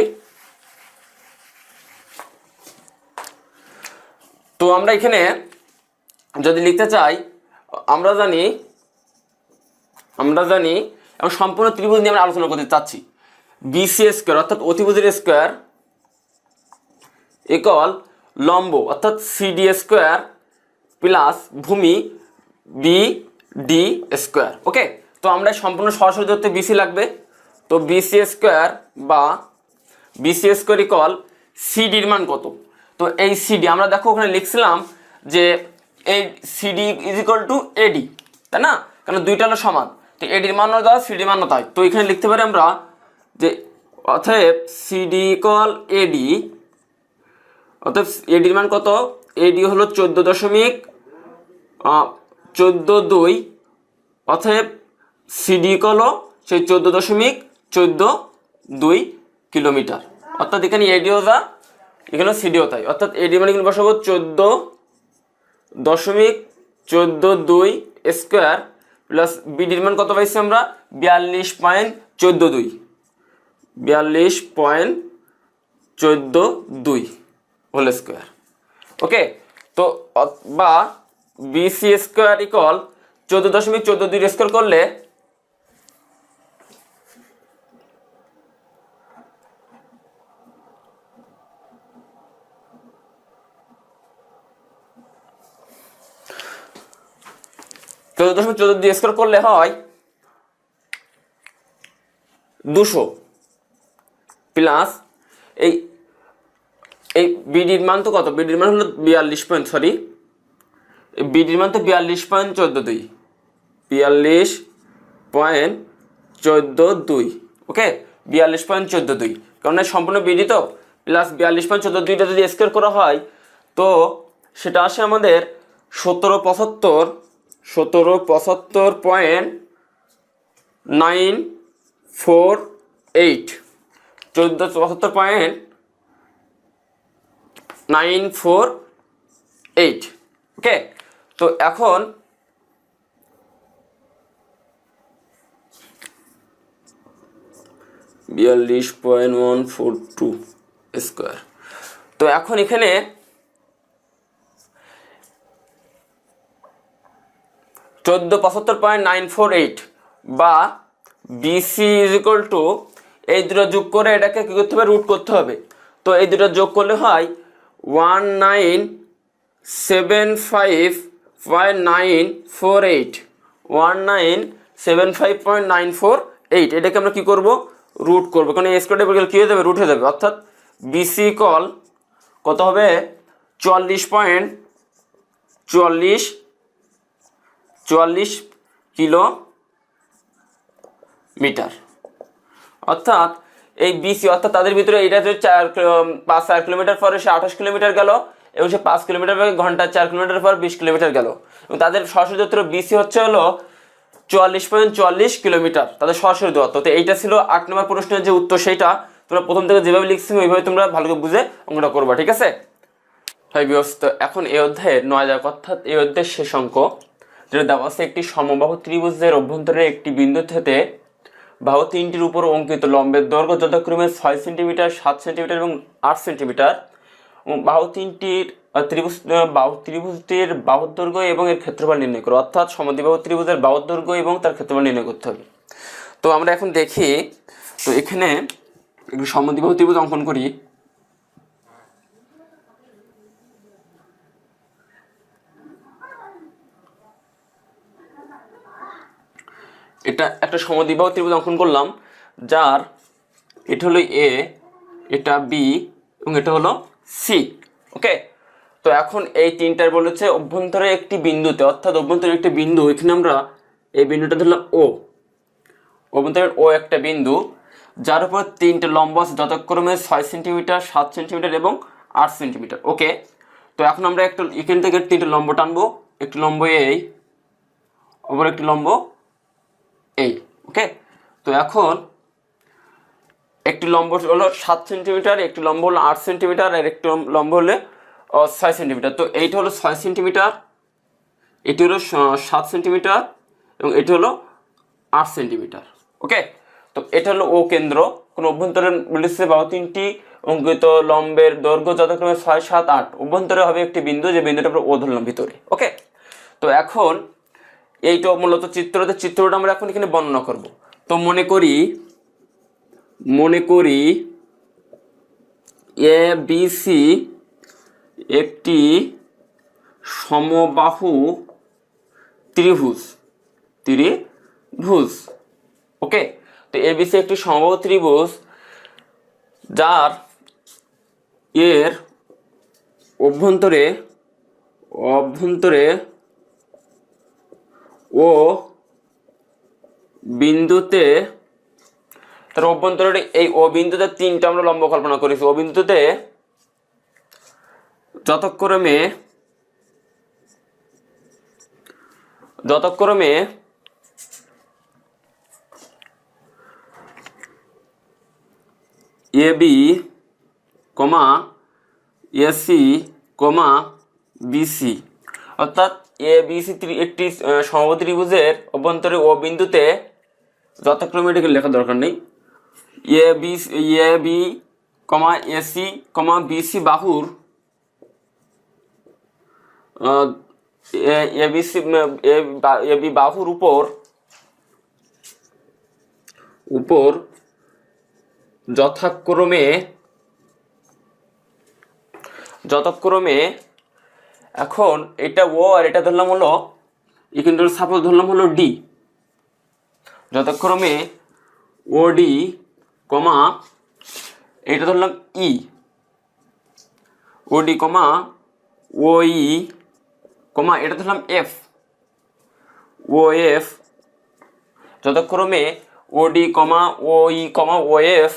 তো আমরা এখানে যদি লিখতে চাই, আমরা জানি এবং সম্পূর্ণ ত্রিভুজ নিয়ে আমরা আলোচনা করতে চাচ্ছি। বিসি স্কোয়ার অর্থাৎ অতিভুজের স্কোয়ার ইকুয়াল লম্ব অর্থাৎ সিডি স্কোয়ার প্লাস ভূমি বিডি স্কোয়ার। ওকে, তো আমরা সম্পূর্ণ সরাসরি ধরতে বিসি লাগবে। তো বিসি স্কোয়ার বা বিসি স্কোয়ার ইকুয়াল সিডির মান কত? তো এই সিডি আমরা দেখো ওখানে লিখছিলাম যে এই সিডি ইজ ইকুয়াল টু এডি, তাই না? কারণ দুইটা হলো সমান, তো এডির মানও দেওয়া সিডির মানও তাই। তো এখানে লিখতে পারি আমরা যে অতএব সিডি ইকুয়াল এডি, অতএব এডির মান কত? এডি হলো 14.142, অতএব সিডি ইকুয়াল সেই 14.142 কিলোমিটার। অর্থাৎ এখানে এডিও যা, এখানে সিডিও তাই, অর্থাৎ এডি মানে কিন্তু বসাবো 14.142 স্কোয়ার প্লাস বিডির মান কত পাইছি আমরা 42.142 হোল স্কোয়ার। ওকে, তো বা বিসি স্কোয়ার ইকুয়াল 14.142 স্কোয়ার করলে স্কোয়ার করলে হয় 200 প্লাস এই বিডির মান তো কত? বিডির মান হলো 42.42। ওকে, 42.42, কারণ সম্পূর্ণ বিডি তো প্লাস 42.42টা যদি স্কোয়ার করা হয় তো সেটা আসে আমাদের 1775.944 14.948। ওকে, তো এখন 42.142 স্কোয়ার। তো এখন এখানে 14.75.948 বা বিসি ইজ ইকুয়াল টু, এই দুটো যোগ করে এটাকে কী করতে হবে, রুট করতে হবে। তো এই দুটো যোগ করলে হয় 1975.948, 1975.948। এটাকে আমরা কী করবো, রুট করবো, কারণ এই স্কোয়ারটা বলে কী হয়ে যাবে, রুট হয়ে যাবে। অর্থাৎ বিসি কল কত হবে, 44 কিলোমিটার। অর্থাৎ এই বিসি, অর্থাৎ তাদের ভিতরে এইটা যে 4 কিলোমিটার পরে সে 28 কিলোমিটার গেল, এবং সে 5 কিলোমিটার পরে ঘন্টায় 4 কিলোমিটার পর 20 কিলোমিটার গেল, এবং তাদের সরাসরি দূরত্ব বিসি হচ্ছে হলো 44.44 কিলোমিটার, তাদের সরাসরি দূরত্ব। তো এইটা ছিল 8 নম্বর প্রশ্নের যে উত্তর, সেইটা তোমরা প্রথম থেকে যেভাবে লিখছি ওইভাবে তোমরা ভালো করে বুঝে অঙ্কটা করবা, ঠিক আছে। তো এখন এই অধ্যায়ের 9 দাগ, অর্থাৎ এই অধ্যায়ের শেষ অঙ্ক, যেটা দেওয়া আছে একটি সমবাহু ত্রিভুজের অভ্যন্তরে একটি বিন্দু থেকে বাহু তিনটির উপর অঙ্কিত লম্বের দৈর্ঘ্য যথাক্রমে 6 সেন্টিমিটার, 7 সেন্টিমিটার এবং 8 সেন্টিমিটার। বাহু তিনটির ত্রিভুজটির বাহুর দৈর্ঘ্য এবং এর ক্ষেত্রফল নির্ণয় করো। অর্থাৎ সমদ্বিবাহু ত্রিভুজের বাহুর দৈর্ঘ্য এবং তার ক্ষেত্রফল নির্ণয় করতে হবে। তো আমরা এখন দেখি, তো এখানে একটু সমদ্বিবাহু ত্রিভুজ অঙ্কন করি। এটা একটা সমদ্বিবাহু ত্রিভুজ অঙ্কন করলাম, যার এটা হলো এ, এটা বি এবং এটা হলো সি। ওকে, তো এখন এই তিনটার বলেছে অভ্যন্তরে একটি বিন্দুতে, অর্থাৎ অভ্যন্তরে একটি বিন্দু, এখানে আমরা এই বিন্দুটা ধরলাম ও, অভ্যন্তরে ও একটা বিন্দু, যার উপর তিনটে লম্ব আছে যথাক্রমে 6 সেন্টিমিটার, 7 সেন্টিমিটার এবং 8 সেন্টিমিটার। ওকে, তো এখন আমরা একটা এখান থেকে তিনটে লম্ব টানবো, একটি লম্ব এই, অপর একটি লম্ব এই। ওকে, তো এখন একটি লম্ব হলো 7 সেন্টিমিটার, একটি লম্ব হলো 8 সেন্টিমিটার, আর একটি লম্ব হলে 6 সেন্টিমিটার। তো এইটা হলো 6 সেন্টিমিটার, এটি হলো 7 সেন্টিমিটার এবং এটি হলো 8 সেন্টিমিটার। ওকে, তো এটা হলো ও কেন্দ্র। কোন অভ্যন্তরীণ বলেছে বাহু তিনটি অঙ্কিত লম্বের দৈর্ঘ্য যথাক্রমে 6, 7, 8। অভ্যন্তরে হবে একটি বিন্দু, যে বিন্দুটা আমরা ও ধরলাম ভিতরে। ওকে, তো এখন এইটা মূলত চিত্রটা আমরা এখন এখানে বর্ণনা করব। তো মনে করি এ বি সি একটি সমবাহু ত্রিভুজ। ওকে, তো এবিসি একটি সমবাহু ত্রিভুজ, যার এর অভ্যন্তরে ও বিন্দুতে, তার অভ্যন্তরে এই ও বিন্দুতে তিনটা আমরা লম্ব কল্পনা করেছি। ও বিন্দুতে যথাক্রমে এ বি, এসি, বিসি, অর্থাৎ এ বিসি একটি সমবাহু ত্রিভুজের অভ্যন্তরে ও বিন্দুতে যথাক্রমে, এটাকে লেখার দরকার নেই, এ বি, এসি, বিসি বাহুর এবি বাহুর উপর যথাক্রমে এখন এটা ও আর এটা ধরলাম হলো, এখানে সাপোজ ধরলাম হলো ডি, যথাক্রমে ও ডি, এটা ধরলাম ই, ও ডি, ও ই, এটা ধরলাম এফ, ও এফ, যথাক্রমে ও ডি, ও ই, ও এফ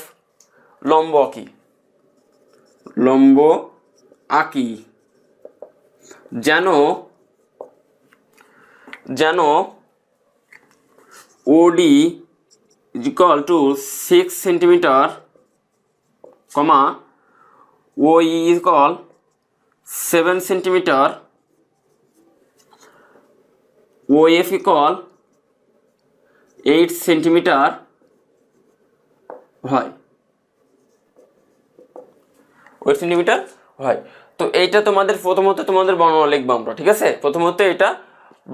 লম্ব আঁকি, যেন ওডি is equal to 6 centimeter, comma OE is equal 7 centimeter, OF equal 8 centimetre হয়, 8 সেন্টিমিটার হয়। তো এইটা তোমাদের প্রথমত তোমাদের বর্ণনা লিখবো আমরা, ঠিক আছে? প্রথমত এটা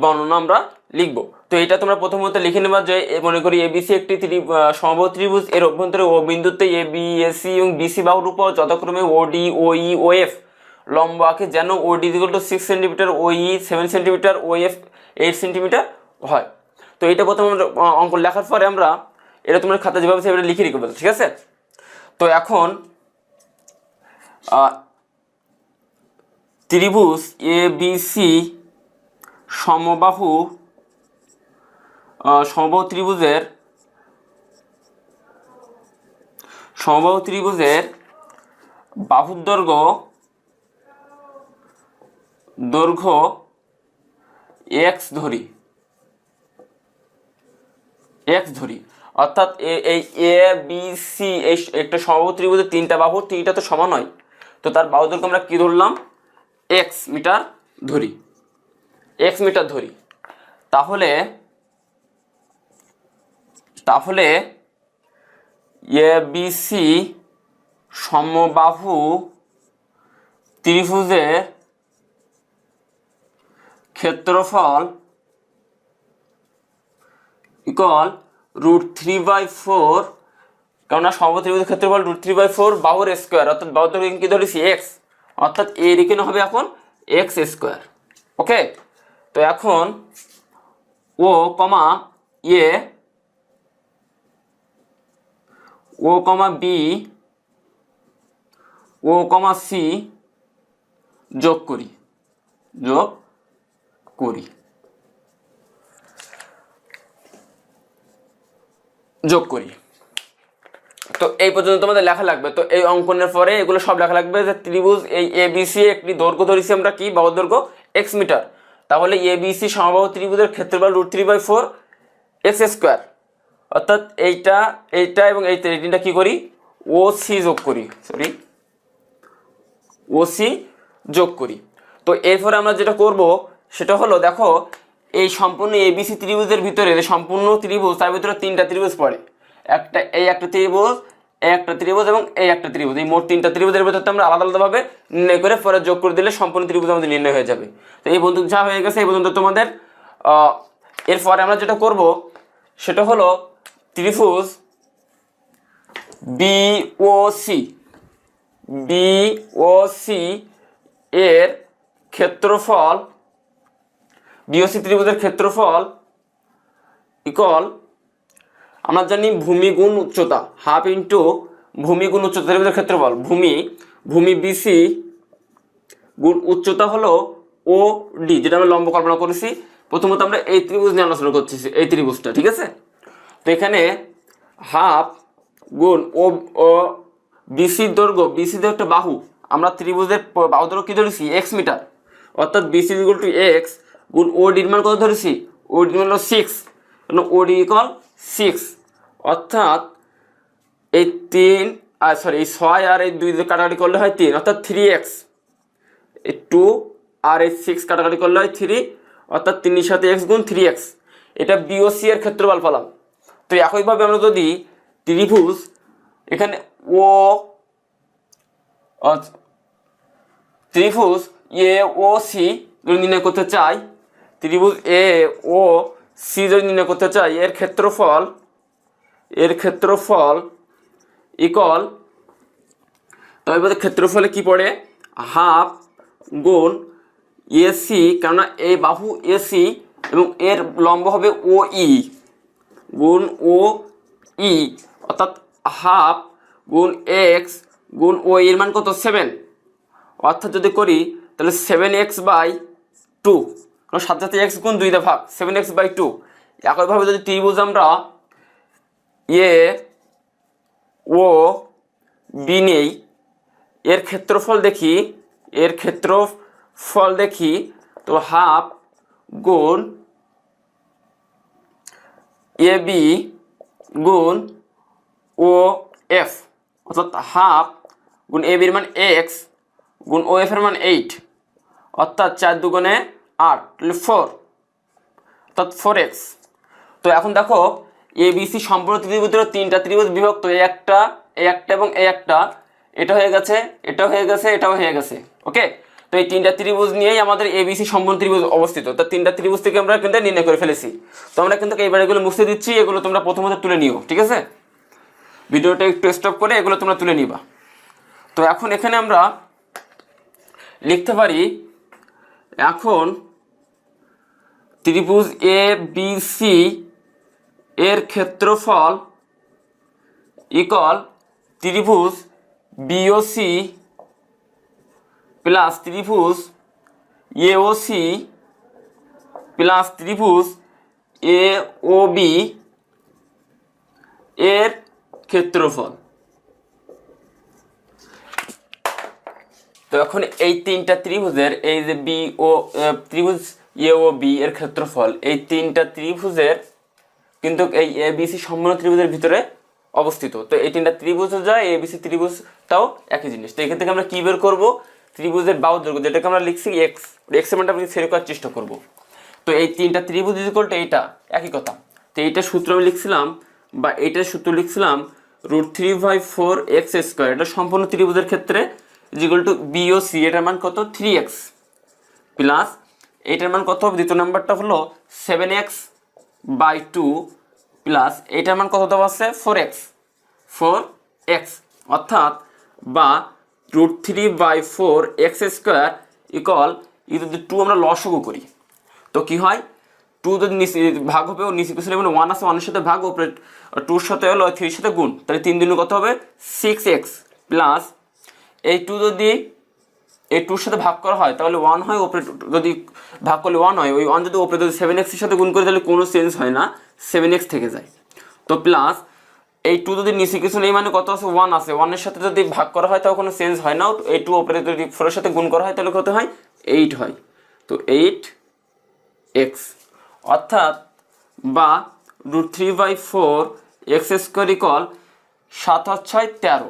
বর্ণনা আমরা লিখবো। তো এটা তোমরা প্রথমত লিখে নেবা যে মনে করি এবিসি একটি সমবাহু ত্রিভুজ, এর অভ্যন্তরে ও বিন্দুতে এ বি এসি এবং বিসি বাহুর উপর যথাক্রমে ওডি ওই ওএফ লম্ব আঁকে, যেন ওডি ইকুয়াল টু 6 সেন্টিমিটার, ওই 7 সেন্টিমিটার, ওএফ 8 সেন্টিমিটার হয়। তো এটা প্রথমে অঙ্ক লেখার পরে আমরা এটা তোমরা খাতা যেভাবে সেভাবে লিখে রেখে দেবো, ঠিক আছে? তো এখন ত্রিভুজ এ বি সি সমবাহু সমবাহু ত্রিভুজের বাহুর দৈর্ঘ্য এক্স ধরি, অর্থাৎ এই এ বি সি এই একটা সমবাহু ত্রিভুজের তিনটা বাহু, তিনটা তো সমান হয়, তো তার বাহু দৈর্ঘ্য আমরা কি ধরলাম? এক্স মিটার ধরি, তাহলে এ বি সি সমবাহু ত্রিভুজের ক্ষেত্রফল ইকুয়াল √3/4, কেননা সমবাহু ত্রিভুজের ক্ষেত্রফল √3/4 বাহুর স্কোয়ার, অর্থাৎ বাহুর দৈর্ঘ্য কি ধরেছি? এক্স, অর্থাৎ এর এখানে হবে এখন এক্স স্কোয়ার। ওকে, তো এখন ও কমা এ, ও কমা বি, ও কমা সি যোগ করি। তো এই পর্যন্ত তোমাদের লেখা লাগবে। তো এই অঙ্কনের পরে এগুলো সব লেখা লাগবে যে ত্রিভুজ এই এবিসি একটি দৈর্ঘ্য ধরেছি আমরা কি, বাহুর দৈর্ঘ্য এক্স মিটার, তাহলে এবিসি সমবাহু ত্রিভুজের ক্ষেত্রফল √3/4 এক্স স্কোয়ার, অর্থাৎ এইটা এবং এই তিনটা কি করি? ওসি যোগ করি। তো এরপরে আমরা যেটা করব সেটা হলো, দেখো এই সম্পূর্ণ এবিসি ত্রিভুজের ভিতরে সম্পূর্ণ ত্রিভুজ, তার ভিতরে তিনটা ত্রিভুজ পড়ে, একটা ত্রিভুজ, একটা ত্রিভুজ এবং এই একটা ত্রিভুজ, এই মোট তিনটা ত্রিভুজের ভিতরে আমরা আলাদা আলাদাভাবে নির্ণয় করে পরে যোগ করে দিলে সম্পূর্ণ ত্রিভুজ আমাদের নির্ণয় হয়ে যাবে। তো এই পর্যন্ত যা হয়ে গেছে এই পর্যন্ত তোমাদের। এরপরে আমরা যেটা করব সেটা হলো ত্রিভুজ বিওসি এর ক্ষেত্রফল, বিওসি ত্রিভুজের ক্ষেত্রফল ইকুয়াল, আমরা জানি ভূমি গুণ উচ্চতা, হাফ ইন্টু ভূমি গুণ উচ্চতা, ত্রিভুজের ক্ষেত্রফল ভূমি বিসি গুণ উচ্চতা হলো ও ডি, যেটা আমরা লম্ব কল্পনা করেছি। প্রথমত আমরা এই ত্রিভুজ নিয়ে আলোচনা করছি, এই ত্রিভুজটা, ঠিক আছে? তো এখানে হাফ গুণ ও বিসির দৈর্ঘ্য, একটা বাহু, আমরা ত্রিভুজের বাহু দৈর্ঘ্য কি ধরেছি? এক্স মিটার, অর্থাৎ বিসি ইকুয়াল টু এক্স গুণ ওডির মান কত ধরেছি? ওডির মান হলো 6, ওডি ইকুয়াল 6, অর্থাৎ এই 6 আর এই 2 কাটাকাটি করলে হয় 3, অর্থাৎ 3x, এই 2 আর এই 6 কাটাকাটি করলে হয় 3, অর্থাৎ 3 এর সাথে x গুণ 3x। এটা বিওসি এর ক্ষেত্রফল পেলাম। তো একইভাবে আমরা যদি ত্রিভুজ এখানে ত্রিভুজ এ ও সি যদি নির্ণয় করতে চাই, ত্রিভুজ এ ও সি যদি নির্ণয় করতে চাই, এর ক্ষেত্রফল ইকুয়াল, তবে ক্ষেত্রফলে কি পড়ে? হাফ গুণ এসি, কেননা এই বাহু এসি এবং এর লম্ব হবে ও ই গুণ ও ই, অর্থাৎ হাফ গুণ এক্স গুণ ও এর মান কত? 7, অর্থাৎ যদি করি তাহলে 7x/2, কারণ সাথে সাথে এক্স গুণ 2 ভাগ, 7x/2। একইভাবে যদি ত্রিভুজ আমরা এ ও বি নেই, এর ক্ষেত্রফল দেখি, তো হাফ গুণ এ বি গুণ ও এফ, অর্থাৎ হাফ গুণ এ বির মান এক্স গুণ ও এফ এর মান 8, অর্থাৎ 4 দুগুণে 8, 4, অর্থাৎ 4x। তো এখন দেখো এ বি সি সম্পূর্ণ ত্রিভুজের তিনটা ত্রিভুজ বিভক্ত, এই একটা এবং এই একটা, এটা হয়ে গেছে, এটাও হয়ে গেছে, এটাও হয়ে গেছে। ওকে, তো এই তিনটা ত্রিভুজ নিয়েই আমাদের এবিসি সম্পূর্ণ ত্রিভুজ অবস্থিত। তো তিনটা ত্রিভুজ থেকে আমরা কিন্তু নির্ণয় করে ফেলেছি। তো আমরা কিন্তু এইবার এগুলো মুছে দিচ্ছি, এগুলো তোমরা প্রথমত তুলে নিও, ঠিক আছে? ভিডিওটা একটু স্টপ করে এগুলো তোমরা তুলে নিবা। তো এখন এখানে আমরা লিখতে পারি, এখন ত্রিভুজ এ বি সি এর ক্ষেত্রফল ইকুয়াল ত্রিভুজ বিওসি প্লাস ত্রিভুজ এওসি প্লাস ত্রিভুজ এওবি এর ক্ষেত্রফল। তো এখন এই তিনটা ত্রিভুজের, এই যে বি ও ত্রিভুজ এ ও বি এর ক্ষেত্রফল, এই তিনটা ত্রিভুজের কিন্তু এই এ বি সি সম্পূর্ণ ত্রিভুজের ভিতরে অবস্থিত। তো এই তিনটা ত্রিভুজ যায়, এ বি সি ত্রিভুজটাও একই জিনিস। তো এখান থেকে আমরা কি বের করবো? ত্রিভুজের বাহু দৈর্ঘ্য, যেটাকে আমরা লিখছি এক্স, এক্স এর মানটা আমরা সেট করার চেষ্টা করব। তো এই তিনটা ত্রিভুজ ইকুয়াল টু এইটা, একই কথা। তো এইটার সূত্র আমি লিখছিলাম, বা এইটার সূত্র লিখছিলাম √3/4x²। এটা সম্পূর্ণ ত্রিভুজের ক্ষেত্রে ইকুয়াল টু বিওসি, এটার মান কত? 3x প্লাস এইটার মান কত? দ্বিতীয় নাম্বারটা হলো 7x/2 প্লাস এইটার মান কত দেওয়া আছে? 4x, অর্থাৎ বা √3/4x² ইকুয়াল, এই যদি 2 আমরা লসাগু করি তো কি হয়? 2 যদি নিচে ভাগ হবে, ও নিচে কিছু মানে 1 আছে, 1 এর সাথে ভাগ, উপরে 2 এর সাথে হলো 3 এর সাথে গুণ, তাহলে 3 দুগুণে কত হবে? 6x প্লাস এই 2 যদি এই 2 এর সাথে ভাগ করা হয় তাহলে 1 হয়, উপরে যদি ভাগ করলে 1 হয়, ওই 1 যদি উপরে যদি 7x এর সাথে গুণ করে তাহলে কোনো চেঞ্জ হয় না, 7x থেকে যায়। তো প্লাস এই 2 যদি নিচে কিছু নেই মানে কত আছে? 1 আছে, 1 এর সাথে যদি ভাগ করা হয় তাও কোনো চেঞ্জ হয় না, এই 2 উপরে যদি 4 এর সাথে গুণ করা হয় তাহলে কত হয়? 8 হয়। তো 8x, অর্থাৎ বা √3/4x² ইকুয়াল 7 আর 6 13,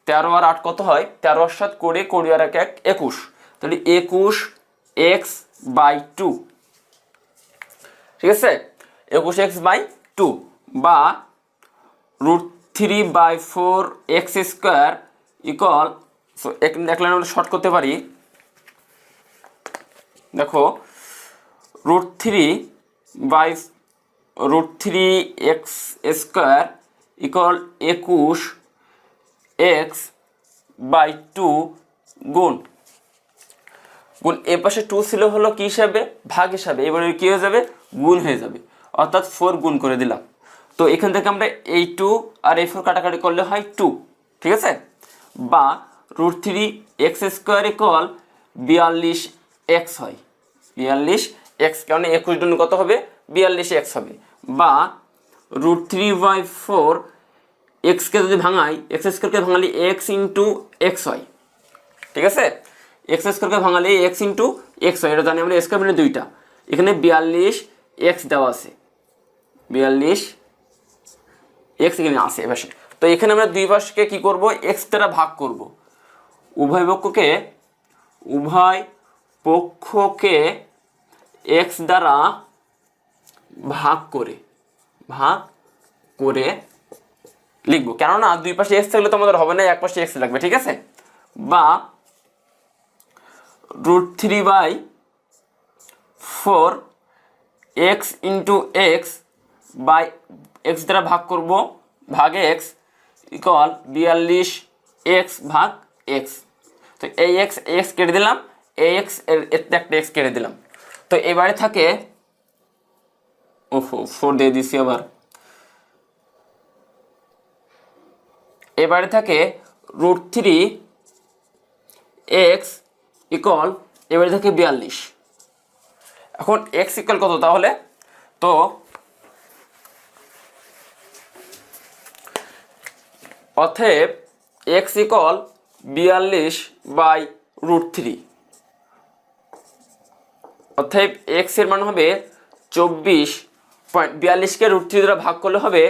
13 আর 8 কত হয়? 13 আর 7 20, 20 আর 1 21, তাহলে 21x/2, ঠিক আছে? 21x/2 বা √3/4x² ইকুয়াল, সো এক লাইন আমরা শর্ট করতে পারি। দেখো √3x² ইকুয়াল 21x/2 গুণ এ পাশে 2 ছিল হলো কি হিসাবে? ভাগ হিসাবে। এবারে কি হয়ে যাবে? গুণ হয়ে যাবে, অর্থাৎ 4 গুণ করে দিলাম। তো এখান থেকে আমরা এই 2 আর এই 4 কাটাকাটি করলে হয় 2, ঠিক আছে? বা √3x² ইকুয়াল 42x হয়, 42x, কারণ 21 গুণ কত হবে? 42x হবে। বা √3/4 কে যদি ভাঙাই, x² কে ভাঙালে x ইন্টু x হয়, ঠিক আছে? x² কে ভাঙালে x ইন্টু x হয়, এটা জানি আমরা। স্কোয়ার মানে 2টা, এখানে 42x দেওয়া আছে, 42x এখানে আছে এপাশে। তো এখানে আমরা দুই পাশকে কি করব? x দ্বারা ভাগ করব। উভয় পক্ষকে x দ্বারা ভাগ করে লিখবো, কেননা দুই পাশে x থাকলে তো আমাদের হবে না, এক পাশে x লাগবে, ঠিক আছে? বা √3/4x into x by x দ্বারা ভাগ করব, ভাগে x ইকুয়াল 42x/x। তো এই x কেটে দিলাম, এই x এর একটা x কেটে দিলাম। তো এবারে থাকে, ওহো 4 দিয়ে দিছি আবার, এবারে থাকে √3x ইকুয়াল, এবারে থাকে 42। এখন x ইকুয়াল কত তাহলে? তো অতএব x ইকুয়াল 42/√3, অতএব x এর মান হবে 24.42কে √3 দ্বারা ভাগ করলে হবে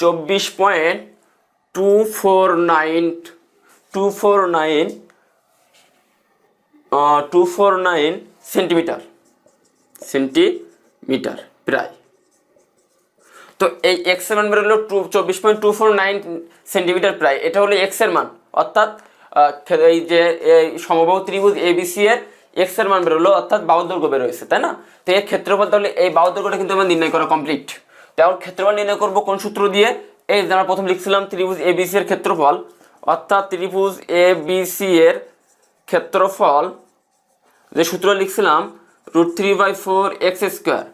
24.249 সেন্টিমিটার প্রায়। তো এই এক্স এর মান বের হলো 24.249 সেন্টিমিটার প্রায়, এটা হলো এক্স এর মান, অর্থাৎ এই যে সমবাহু ত্রিভুজ এবিসি এর এক্স এর মান বের হলো, অর্থাৎ বাহুর দৈর্ঘ্য বের হয়েছে, তাই না? তো এর ক্ষেত্রফল, তাহলে এই বাহুর দৈর্ঘ্যটা কিন্তু আমরা নির্ণয় করা কমপ্লিট। তাহলে ক্ষেত্রফল নির্ণয় করবো কোন সূত্র দিয়ে? এই যে আমরা প্রথম লিখছিলাম ত্রিভুজ এবিসি এর ক্ষেত্রফল, অর্থাৎ ত্রিভুজ এবিসি এর ক্ষেত্রফল যে সূত্র লিখছিলাম √3/4 এক্স স্কোয়ার,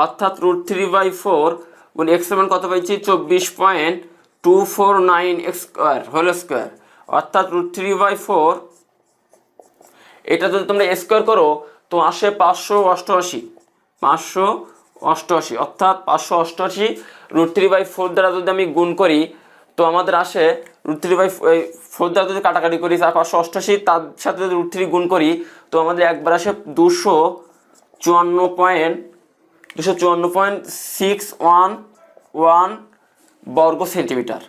অর্থাৎ √3/4 গুণ এক্স এর মান কত পাইছি? 24.249 এক্স স্কোয়ার হোল স্কোয়ার, অর্থাৎ √3/4 এটা যদি তোমরা স্কোয়ার করো তো আসে 588, অর্থাৎ 588 √3/4 দ্বারা যদি আমি গুণ করি তো আমাদের আসে √3/4 দ্বারা যদি কাটাকাটি করি 588, তার সাথে যদি √3 গুণ করি তো আমাদের একবার আসে 254.611 বর্গ সেন্টিমিটার।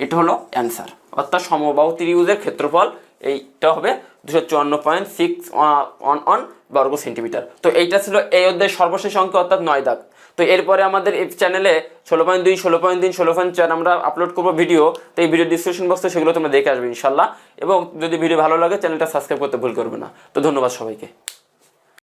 এটা হলো অ্যান্সার, অর্থাৎ সমবাহু ত্রিভুজের ক্ষেত্রফল এইটা হবে 254.611 বর্গ সেন্টিমিটার। তো এইটা ছিল এই অধ্যায়ের সর্বশেষ অঙ্ক, অর্থাৎ 9 দাগ। তো এরপরে আমাদের এই চ্যানেলে 16.2, 16.3, 16.4 আমরা আপলোড করবো ভিডিও। তো এই ভিডিও ডিসক্রিপশন বক্সে সেগুলো তোমরা দেখে আসবে ইনশাল্লাহ। এবং যদি ভিডিও ভালো লাগে চ্যানেলটা সাবস্ক্রাইব করতে ভুল করবে না। তো ধন্যবাদ সবাইকে।